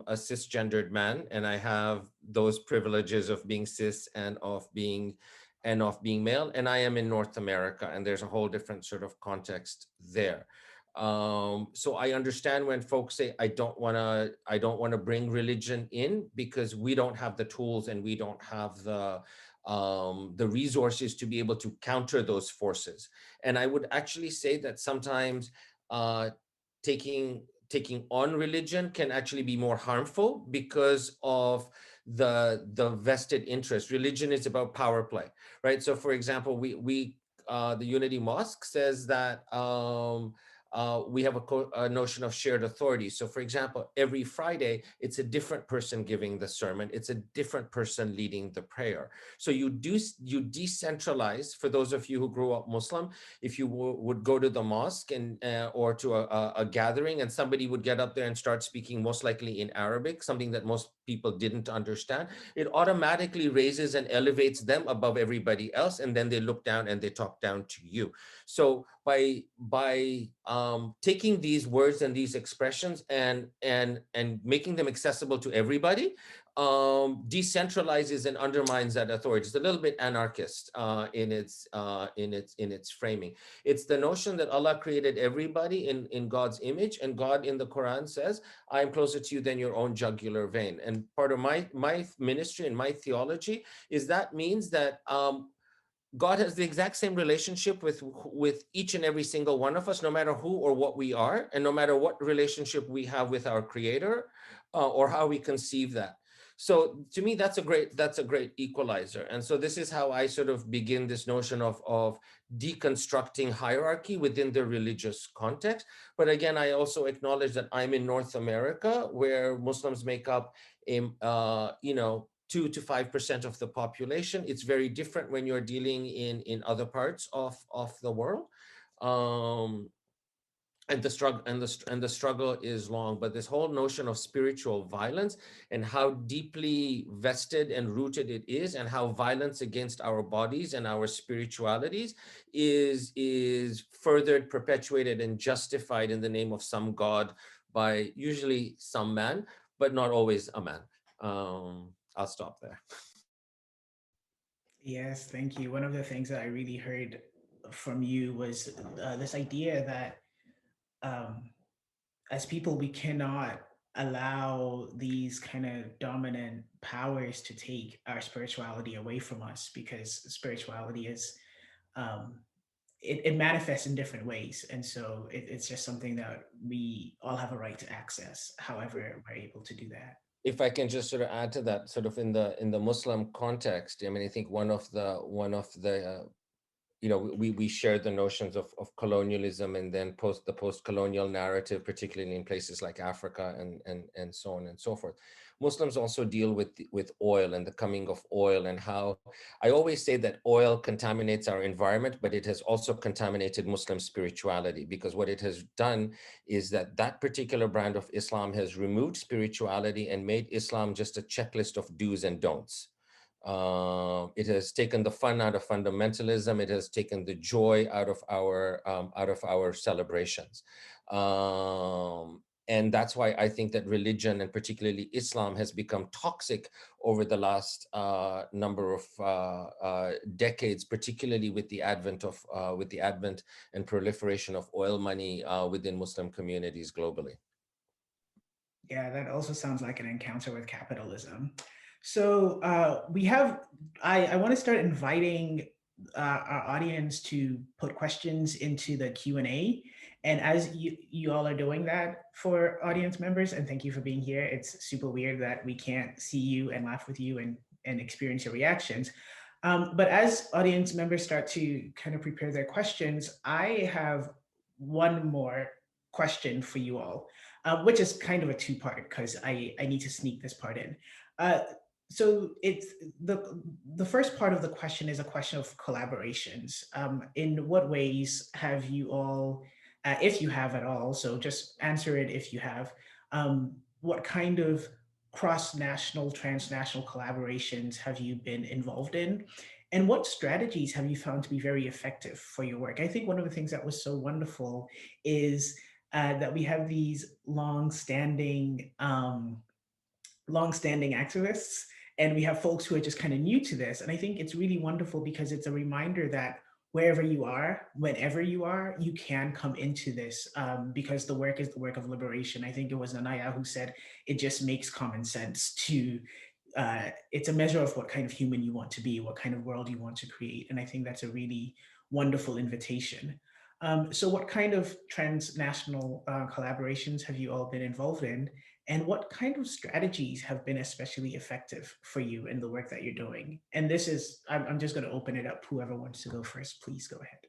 a cisgendered man, and I have those privileges of being cis and of being male, and I am in North America, and there's a whole different sort of context there. So I understand when folks say, I don't want to bring religion in because we don't have the tools and we don't have the the resources to be able to counter those forces. And I would actually say that sometimes taking on religion can actually be more harmful because of the vested interest. Religion is about power play, right? So for example, the Unity Mosque says that we have a notion of shared authority. So for example, every Friday, it's a different person giving the sermon. It's a different person leading the prayer. So you decentralize. For those of you who grew up Muslim, if you would go to the mosque and or to a gathering, and somebody would get up there and start speaking most likely in Arabic, something that most people didn't understand, it automatically raises and elevates them above everybody else, and then they look down and they talk down to you. So by taking these words and these expressions and making them accessible to everybody, decentralizes and undermines that authority. It's a little bit anarchist in its framing. It's the notion that Allah created everybody in God's image, and God in the Quran says, "I am closer to you than your own jugular vein." And part of my ministry and my theology is that means that God has the exact same relationship with each and every single one of us, no matter who or what we are, and no matter what relationship we have with our Creator, or how we conceive that. So to me, that's a great equalizer. And so this is how I sort of begin this notion of deconstructing hierarchy within the religious context. But again, I also acknowledge that I'm in North America, where Muslims make up 2 to 5% of the population. It's very different when you're dealing in other parts of the world. And the struggle is long, but this whole notion of spiritual violence and how deeply vested and rooted it is, and how violence against our bodies and our spiritualities is furthered, perpetuated, and justified in the name of some God by usually some man, but not always a man. I'll stop there. Yes, thank you. One of the things that I really heard from you was this idea that as people, we cannot allow these kind of dominant powers to take our spirituality away from us, because spirituality is, it manifests in different ways. And so it's just something that we all have a right to access, however we're able to do that. If I can just sort of add to that, sort of in the Muslim context, I mean, I think one of the we share the notions of colonialism, and then the post-colonial narrative, particularly in places like Africa and so on and so forth. Muslims also deal with oil and the coming of oil, and how I always say that oil contaminates our environment, but it has also contaminated Muslim spirituality, because what it has done is that particular brand of Islam has removed spirituality and made Islam just a checklist of do's and don'ts. It has taken the fun out of fundamentalism. It has taken the joy out of our celebrations. And that's why I think that religion, and particularly Islam, has become toxic over the last number of decades, particularly with the advent and proliferation of oil money within Muslim communities globally. Yeah, that also sounds like an encounter with capitalism. So I want to start inviting our audience to put questions into the Q&A. And as you all are doing that for audience members, and thank you for being here. It's super weird that we can't see you and laugh with you and experience your reactions. But as audience members start to kind of prepare their questions, I have one more question for you all, which is kind of a two-part, because I need to sneak this part in. So it's the first part of the question is a question of collaborations. In what ways have you all, if you have at all, so just answer it if you have, what kind of cross-national, transnational collaborations have you been involved in? And what strategies have you found to be very effective for your work? I think one of the things that was so wonderful is that we have these long-standing activists, and we have folks who are just kind of new to this. And I think it's really wonderful, because it's a reminder that wherever you are, whenever you are, you can come into this, because the work is the work of liberation. I think it was Nanaya who said, it just makes common sense to it's a measure of what kind of human you want to be, what kind of world you want to create. And I think that's a really wonderful invitation. So what kind of transnational collaborations have you all been involved in? And what kind of strategies have been especially effective for you in the work that you're doing? And this is, I'm just going to open it up. Whoever wants to go first, please go ahead.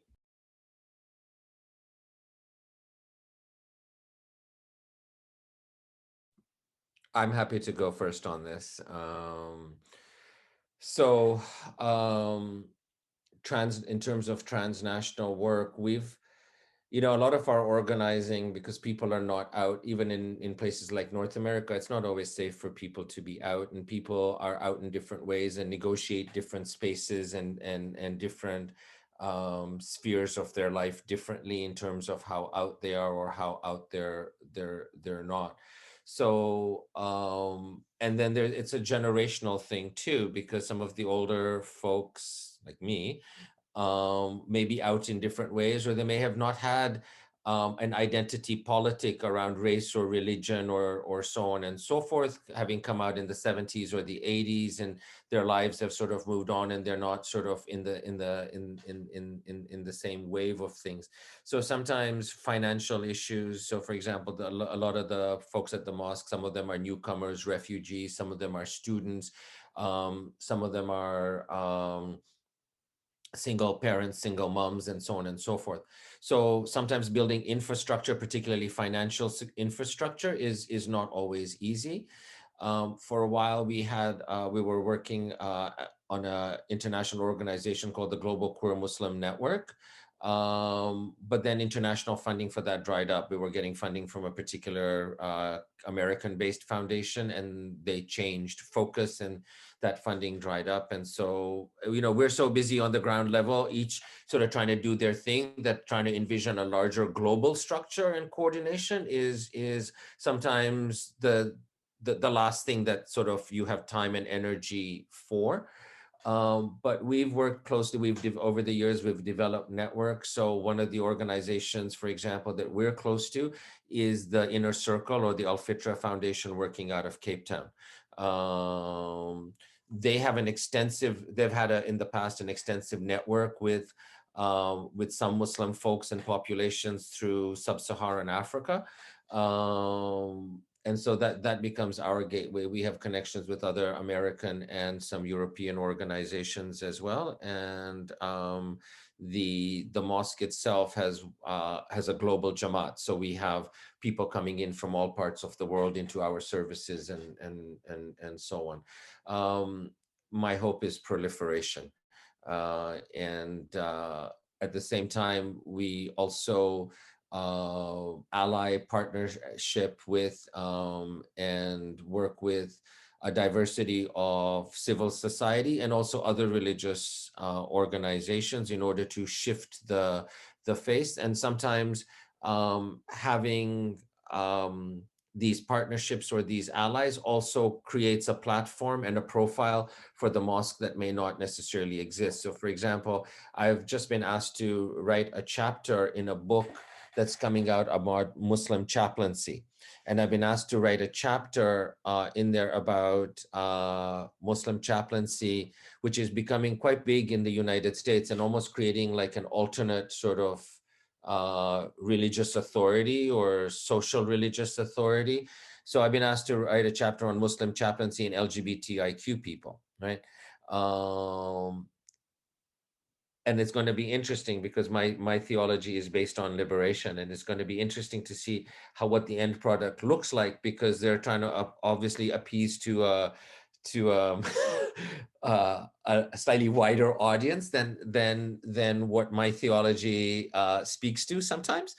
I'm happy to go first on this. In terms of transnational work, we've, a lot of our organizing, because people are not out, even in places like North America, it's not always safe for people to be out, and people are out in different ways and negotiate different spaces and different spheres of their life differently in terms of how out they are or how out they're not. So, and then it's a generational thing too, because some of the older folks like me may be out in different ways, or they may have not had an identity politic around race or religion or so on and so forth, having come out in the 70s or the 80s, and their lives have sort of moved on, and they're not sort of in the same wave of things. So sometimes financial issues. So for example, a lot of the folks at the mosque, some of them are newcomers, refugees, some of them are students, some of them are single parents, single moms, and so on and so forth. So sometimes building infrastructure, particularly financial infrastructure, is not always easy. For a while, we were working on an international organization called the Global Queer Muslim Network. But then international funding for that dried up. We were getting funding from a particular American-based foundation, and they changed focus, and that funding dried up. And so, we're so busy on the ground level, each sort of trying to do their thing, that trying to envision a larger global structure and coordination is sometimes the last thing that sort of you have time and energy for. But we've worked closely. Over the years, we've developed networks. So one of the organizations, for example, that we're close to is the Inner Circle, or the Al Fitra Foundation, working out of Cape Town. They've had in the past an extensive network with some Muslim folks and populations through sub-Saharan Africa. And so that becomes our gateway. We have connections with other American and some European organizations as well. And the mosque itself has a global Jamaat. So we have people coming in from all parts of the world into our services and so on. My hope is proliferation. And at the same time, we also ally partnership with and work with a diversity of civil society and also other religious organizations in order to shift the face. And sometimes having these partnerships or these allies also creates a platform and a profile for the mosque that may not necessarily exist. So for example, I've just been asked to write a chapter in a book that's coming out about Muslim chaplaincy. And I've been asked to write a chapter in there about Muslim chaplaincy, which is becoming quite big in the United States and almost creating like an alternate sort of religious authority or social religious authority. So I've been asked to write a chapter on Muslim chaplaincy and LGBTIQ people, right? And it's going to be interesting because my theology is based on liberation, and it's going to be interesting to see what the end product looks like, because they're trying to obviously appease to a slightly wider audience than what my theology speaks to sometimes.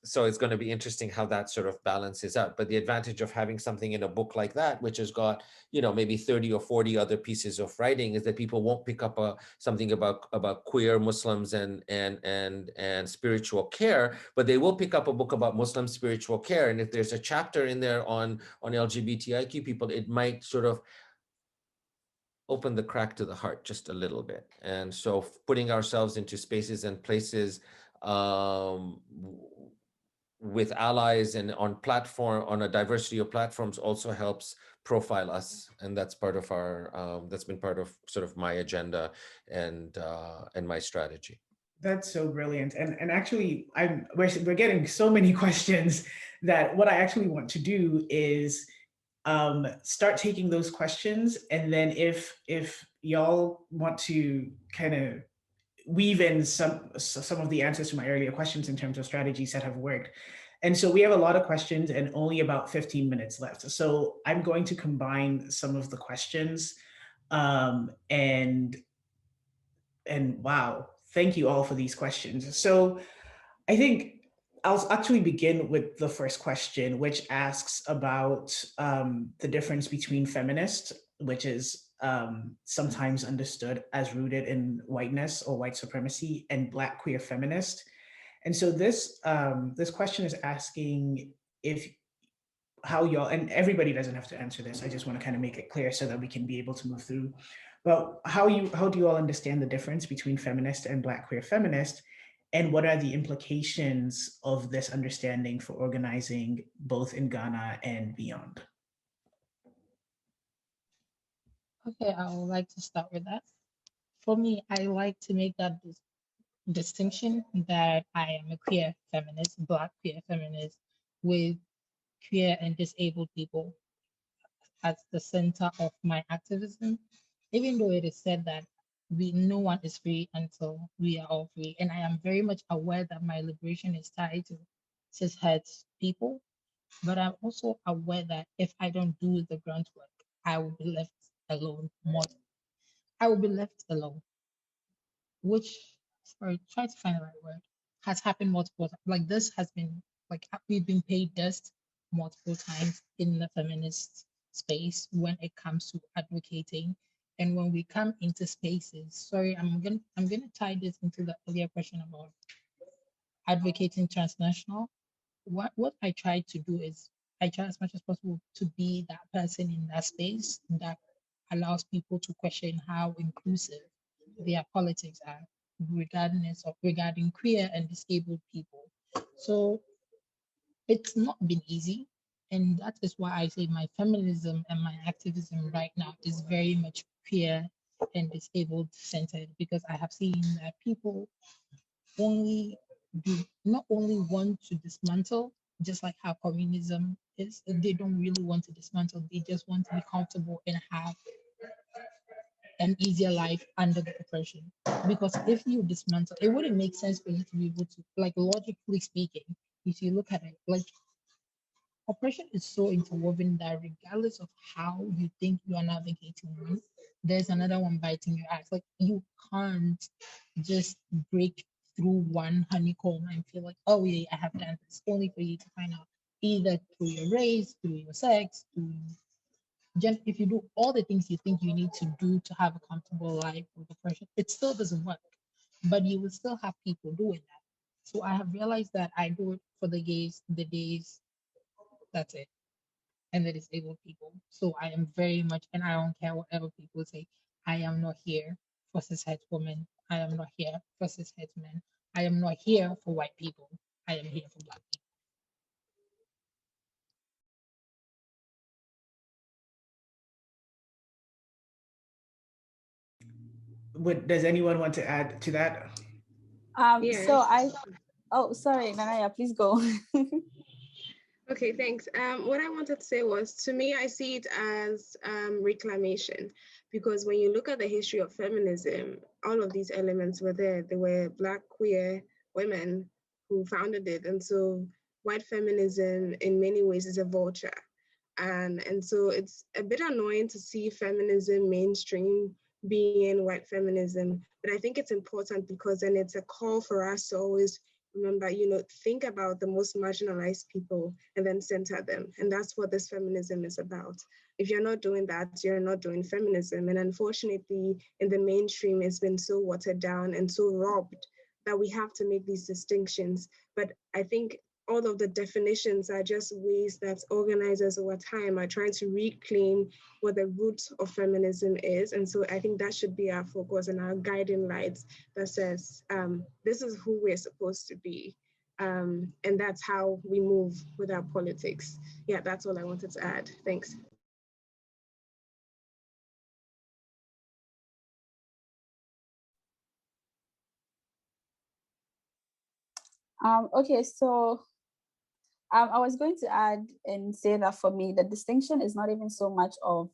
So it's going to be interesting how that sort of balances out. But the advantage of having something in a book like that, which has got, maybe 30 or 40 other pieces of writing, is that people won't pick up something about queer Muslims and spiritual care, but they will pick up a book about Muslim spiritual care. And if there's a chapter in there on LGBTIQ people, it might sort of open the crack to the heart just a little bit. And so putting ourselves into spaces and places with allies and on a diversity of platforms also helps profile us, and that's part of our that's been part of sort of my agenda and my strategy. That's so brilliant. And actually, we're getting so many questions that what I actually want to do is start taking those questions, and then if y'all want to kind of weave in some of the answers to my earlier questions in terms of strategies that have worked. And so we have a lot of questions and only about 15 minutes left. So I'm going to combine some of the questions, and wow, thank you all for these questions. So I think I'll actually begin with the first question, which asks about the difference between feminist, which is sometimes understood as rooted in whiteness or white supremacy, and Black queer feminist. And so this question is asking how y'all, and everybody doesn't have to answer this, I just want to kind of make it clear so that we can be able to move through. But how do you all understand the difference between feminist and Black queer feminist? And what are the implications of this understanding for organizing both in Ghana and beyond? Okay, I would like to start with that. For me, I like to make that distinction that I am a queer feminist, Black queer feminist, with queer and disabled people at the center of my activism, even though it is said that no one is free until we are all free. And I am very much aware that my liberation is tied to cishet people, but I'm also aware that if I don't do the grunt work, I will be left alone. I will be left alone, which, sorry, try to find the right word, has happened multiple times. Like this has been, like we've been paid dust multiple times in the feminist space when it comes to advocating. And when we come into spaces, sorry, I'm gonna tie this into the earlier question about advocating transnational. What I try to do is I try as much as possible to be that person in that space that allows people to question how inclusive their politics are, regarding queer and disabled people. So it's not been easy. And that is why I say my feminism and my activism right now is very much queer and disabled centered, because I have seen that people not only want to dismantle, just like how communism is, they don't really want to dismantle, they just want to be comfortable and have an easier life under the oppression. Because if you dismantle, it wouldn't make sense for you to be able to, like logically speaking, if you look at it, like oppression is so interwoven that regardless of how you think you are navigating one, there's another one biting your ass. Like you can't just break through one honeycomb and feel like, oh yeah, I have done this, only for you to find out either through your race, through your sex, through if you do all the things you think you need to do to have a comfortable life with oppression, it still doesn't work. But you will still have people doing that. So I have realized that I do it for the gays, the days, that's it, and the disabled people. So I am very much, and I don't care whatever people say, I am not here for cishet women. I am not here for cishet men. I am not here for white people. I am here for Black people. Does anyone want to add to that? Yes. Oh, sorry, Nanaya, please go. Okay, thanks. What I wanted to say was, to me, I see it as reclamation, because when you look at the history of feminism, all of these elements were there. There were Black queer women who founded it. And so white feminism in many ways is a vulture. And so it's a bit annoying to see feminism mainstream being in white feminism, but I think it's important because then it's a call for us to always remember, think about the most marginalized people and then center them. And that's what this feminism is about. If you're not doing that, you're not doing feminism. And unfortunately, in the mainstream, it's been so watered down and so robbed that we have to make these distinctions. But I think all of the definitions are just ways that organizers over time are trying to reclaim what the root of feminism is. And so I think that should be our focus and our guiding lights that says, this is who we're supposed to be. And that's how we move with our politics. Yeah, that's all I wanted to add. Thanks. Okay, so I was going to add and say that for me, the distinction is not even so much of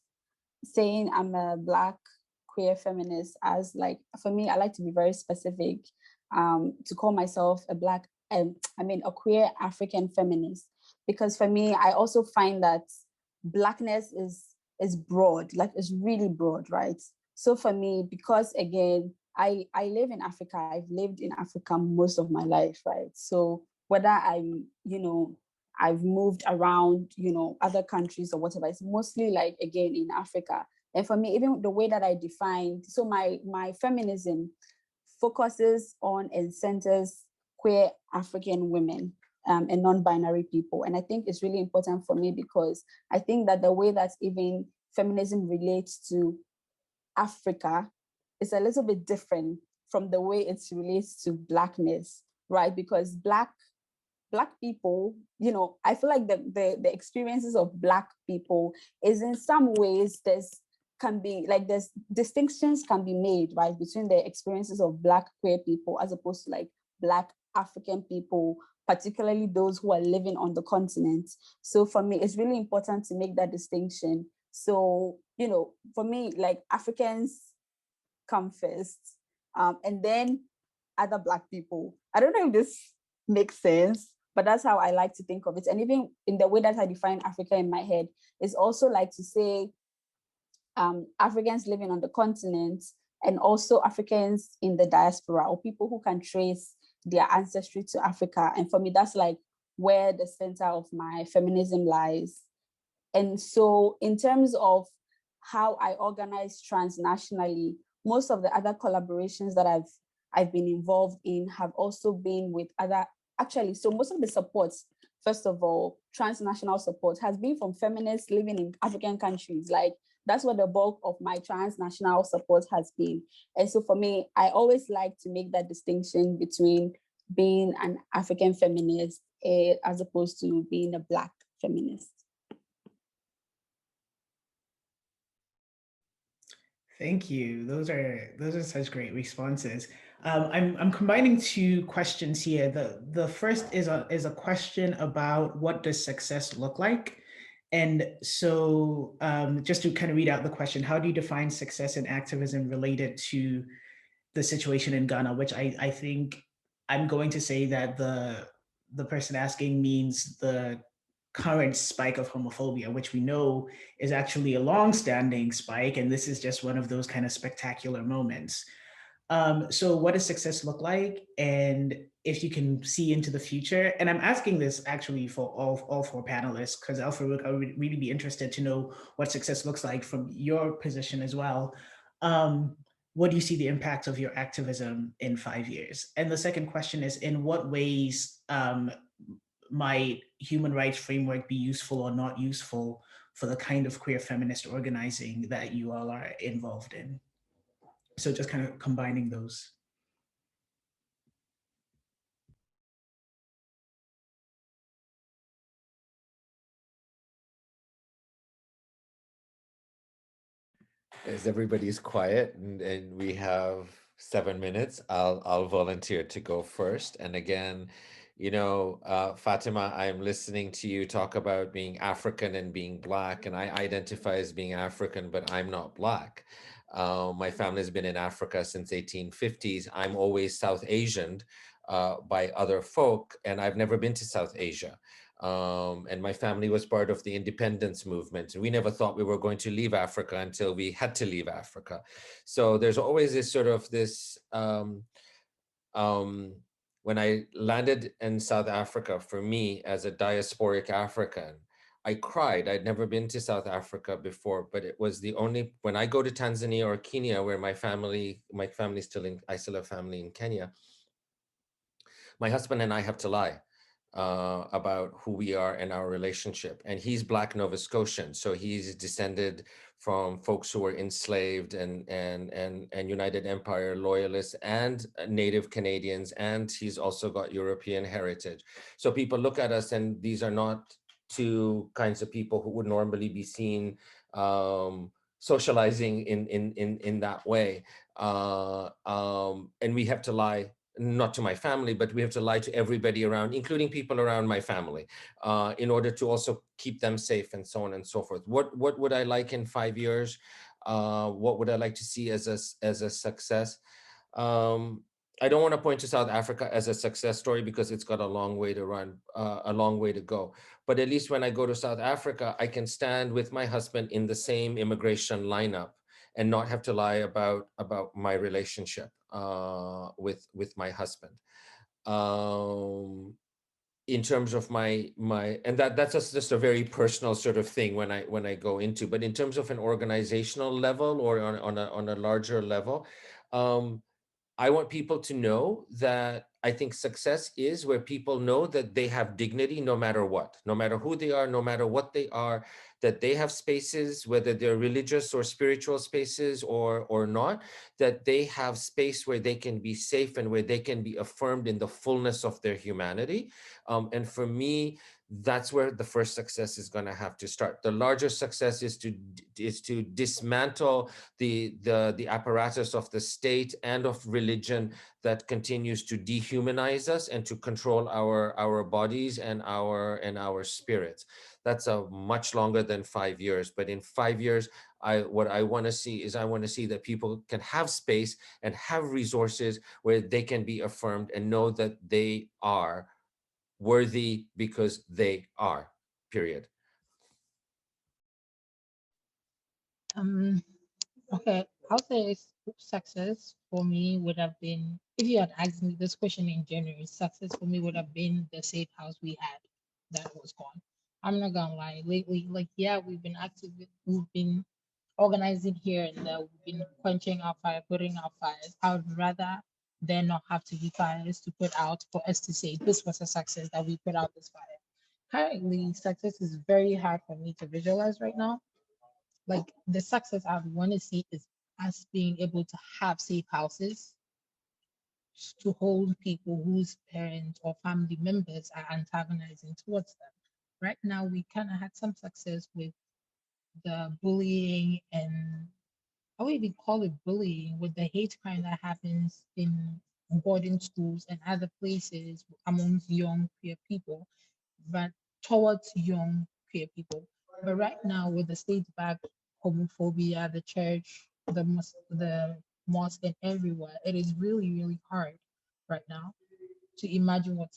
saying I'm a Black queer feminist, as like, for me, I like to be very specific, to call myself a Black, a queer African feminist, because for me, I also find that Blackness is broad, like it's really broad, right? So for me, because again, I live in Africa, I've lived in Africa most of my life, right? So whether I'm, I've moved around, other countries or whatever, it's mostly like, again, in Africa. And for me, even the way that I defined, so my feminism focuses on and centers queer African women, and non-binary people. And I think it's really important for me because I think that the way that even feminism relates to Africa is a little bit different from the way it relates to Blackness, right? Because Black people, I feel like the experiences of Black people is, in some ways, there's distinctions can be made, right, between the experiences of Black queer people as opposed to like Black African people, particularly those who are living on the continent. So for me, it's really important to make that distinction. So, for me, like, Africans come first, and then other Black people. I don't know if this makes sense, but that's how I like to think of it. And even in the way that I define Africa in my head, is also like to say Africans living on the continent, and also Africans in the diaspora, or people who can trace their ancestry to Africa. And for me, that's like where the center of my feminism lies. And so in terms of how I organize transnationally, most of the other collaborations that I've been involved in have also been with other, actually, so most of the supports, first of all, transnational support, has been from feminists living in African countries. Like, that's where the bulk of my transnational support has been. And so for me, I always like to make that distinction between being an African feminist as opposed to being a Black feminist. Thank you. Those are such great responses. I'm combining two questions here. The first is a question about what does success look like? And so just to kind of read out the question, how do you define success in activism related to the situation in Ghana, which I think I'm going to say that the person asking means the current spike of homophobia, which we know is actually a long-standing spike, and this is just one of those kind of spectacular moments. So what does success look like? And if you can see into the future, and I'm asking this actually for all four panelists, because Alpha, I would really be interested to know what success looks like from your position as well. What do you see the impact of your activism in 5 years? And the second question is, in what ways might human rights framework be useful or not useful for the kind of queer feminist organizing that you all are involved in? So just kind of combining those. As everybody's quiet and we have 7 minutes, I'll volunteer to go first. And again, Fatima, I'm listening to you talk about being African and being Black, and I identify as being African, but I'm not Black. My family's been in Africa since 1850s. I'm always South Asian by other folk, and I've never been to South Asia. And my family was part of the independence movement. We never thought we were going to leave Africa until we had to leave Africa. So there's always this sort of this, when I landed in South Africa, for me as a diasporic African, I cried. I'd never been to South Africa before, but it was the only, when I go to Tanzania or Kenya, where my family's still in, I still have family in Kenya, my husband and I have to lie about who we are and our relationship. And he's Black Nova Scotian, so he's descended from folks who were enslaved and United Empire loyalists and Native Canadians, and he's also got European heritage. So people look at us, and these are not two kinds of people who would normally be seen socializing in that way. And we have to lie not to my family, but we have to lie to everybody around, including people around my family, in order to also keep them safe and so on and so forth. What would I like in 5 years? What would I like to see as a success? I don't want to point to South Africa as a success story because it's got a long way to run, a long way to go. But at least when I go to South Africa, I can stand with my husband in the same immigration lineup and not have to lie about my relationship with my husband. In terms of my and that's just a very personal sort of thing when I go into, but in terms of an organizational level or on a larger level, I want people to know that I think success is where people know that they have dignity no matter what, no matter who they are, no matter what they are, that they have spaces, whether they're religious or spiritual spaces or not, that they have space where they can be safe and where they can be affirmed in the fullness of their humanity. And for me, that's where the first success is going to have to start. The larger success is to dismantle the apparatus of the state and of religion that continues to dehumanize us and to control our bodies and our spirits. That's a much longer than 5 years, but in 5 years, what I want to see is I want to see that people can have space and have resources where they can be affirmed and know that they are worthy because they are, period. Okay, I'll say success for me would have been, if you had asked me this question in January, success for me would have been the safe house we had that was gone. I'm not gonna lie, lately, like, yeah, we've been active, we've been organizing here and there, we've been quenching our fire, putting out fires. I would rather there not have to be fires to put out for us to say this was a success that we put out this fire. Currently, success is very hard for me to visualize right now. Like, the success I want to see is us being able to have safe houses to hold people whose parents or family members are antagonizing towards them. Right now, we kind of had some success with the bullying, and I would even call it bullying, with the hate crime that happens in boarding schools and other places amongst young queer people, but towards young queer people. But right now, with the state-backed homophobia, the church, the mosque, and everywhere, it is really, really hard right now to imagine what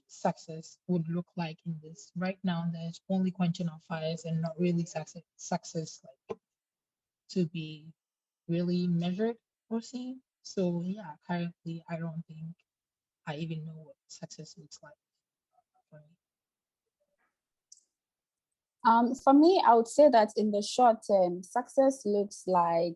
success would look like in this. Right now, there's only quenching our fires and not really success like to be really measured or seen. So yeah, currently, I don't think I even know what success looks like for me. For me, I would say that in the short term, success looks like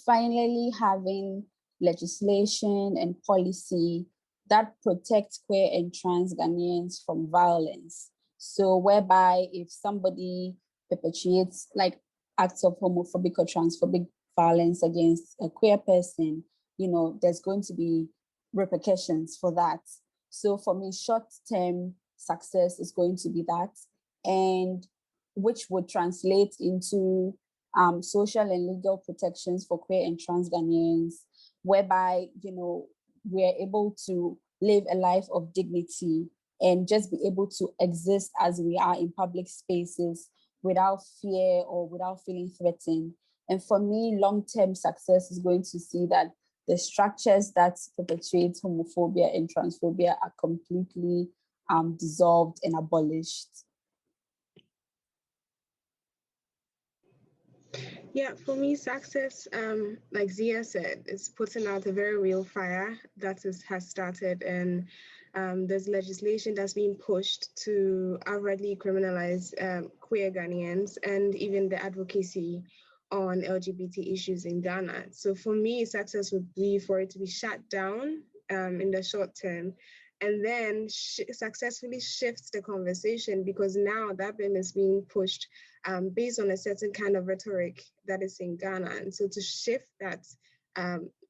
finally having legislation and policy that protects queer and trans Ghanaians from violence. So whereby if somebody perpetuates like acts of homophobic or transphobic violence against a queer person, you know, there's going to be repercussions for that. So for me, short-term success is going to be that, and which would translate into social and legal protections for queer and trans Ghanaians, whereby, you know, we're able to live a life of dignity and just be able to exist as we are in public spaces without fear or without feeling threatened. And for me, long-term success is going to see that the structures that perpetuate homophobia and transphobia are completely dissolved and abolished. Yeah, for me, success, like Zia said, is putting out a very real fire that has started, and there's legislation that's being pushed to outrightly criminalize queer Ghanaians and even the advocacy on LGBT issues in Ghana. So for me, success would be for it to be shut down in the short term, and then successfully shifts the conversation, because now that bill is being pushed based on a certain kind of rhetoric that is in Ghana. And so to shift that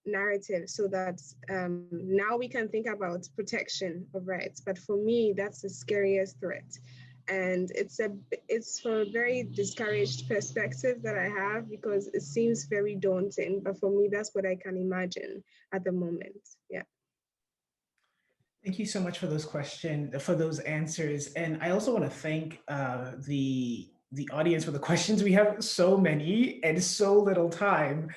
narrative so that now we can think about protection of rights. But for me, that's the scariest threat. And it's for a very discouraged perspective that I have, because it seems very daunting. But for me, that's what I can imagine at the moment. Yeah. Thank you so much for for those answers. And I also want to thank the audience for the questions. We have so many and so little time.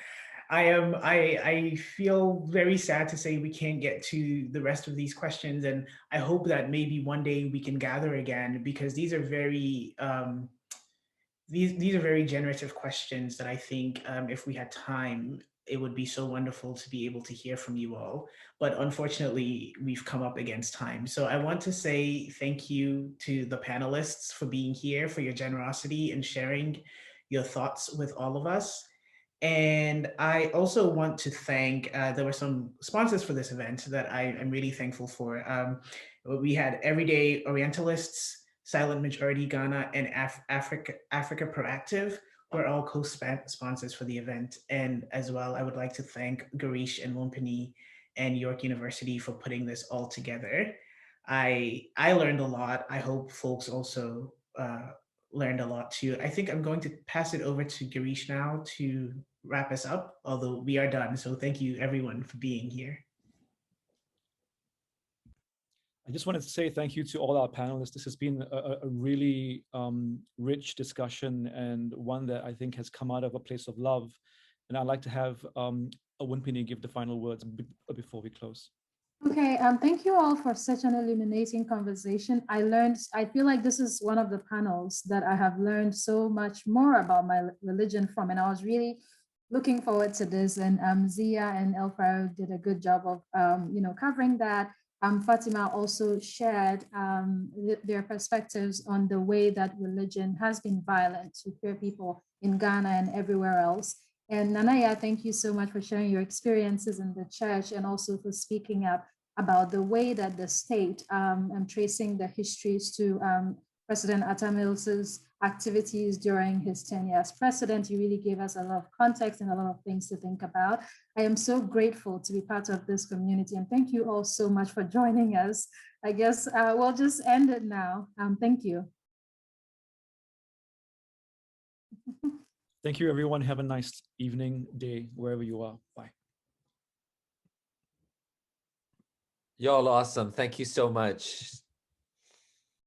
I feel very sad to say we can't get to the rest of these questions, and I hope that maybe one day we can gather again, because these are very these are very generative questions that I think if we had time, it would be so wonderful to be able to hear from you all. But unfortunately, we've come up against time. So I want to say thank you to the panelists for being here, for your generosity and sharing your thoughts with all of us. And I also want to thank, there were some sponsors for this event that I'm really thankful for. We had Everyday Orientalists, Silent Majority Ghana, and Africa Proactive were all co-sponsors for the event. And as well, I would like to thank Garish and Lumpini and York University for putting this all together. I learned a lot. I hope folks also learned a lot too. I think I'm going to pass it over to Garish now to wrap us up, although we are done. So thank you everyone for being here. I just wanted to say thank you to all our panelists. This has been a really rich discussion, and one that I think has come out of a place of love. And I'd like to have Awunpini give the final words before we close. Okay, thank you all for such an illuminating conversation. I feel like this is one of the panels that I have learned so much more about my religion from, and I was really looking forward to this. And Zia and Elfaro did a good job of, covering that. Fatima also shared their perspectives on the way that religion has been violent to queer people in Ghana and everywhere else. And Nanaya, thank you so much for sharing your experiences in the church, and also for speaking up about the way that the state, and tracing the histories to President Atta Mills's activities during his tenure as president. You really gave us a lot of context and a lot of things to think about. I am so grateful to be part of this community, and thank you all so much for joining us. I guess we'll just end it now. Thank you. Thank you, everyone. Have a nice evening, day, wherever you are. Bye. Y'all awesome. Thank you so much.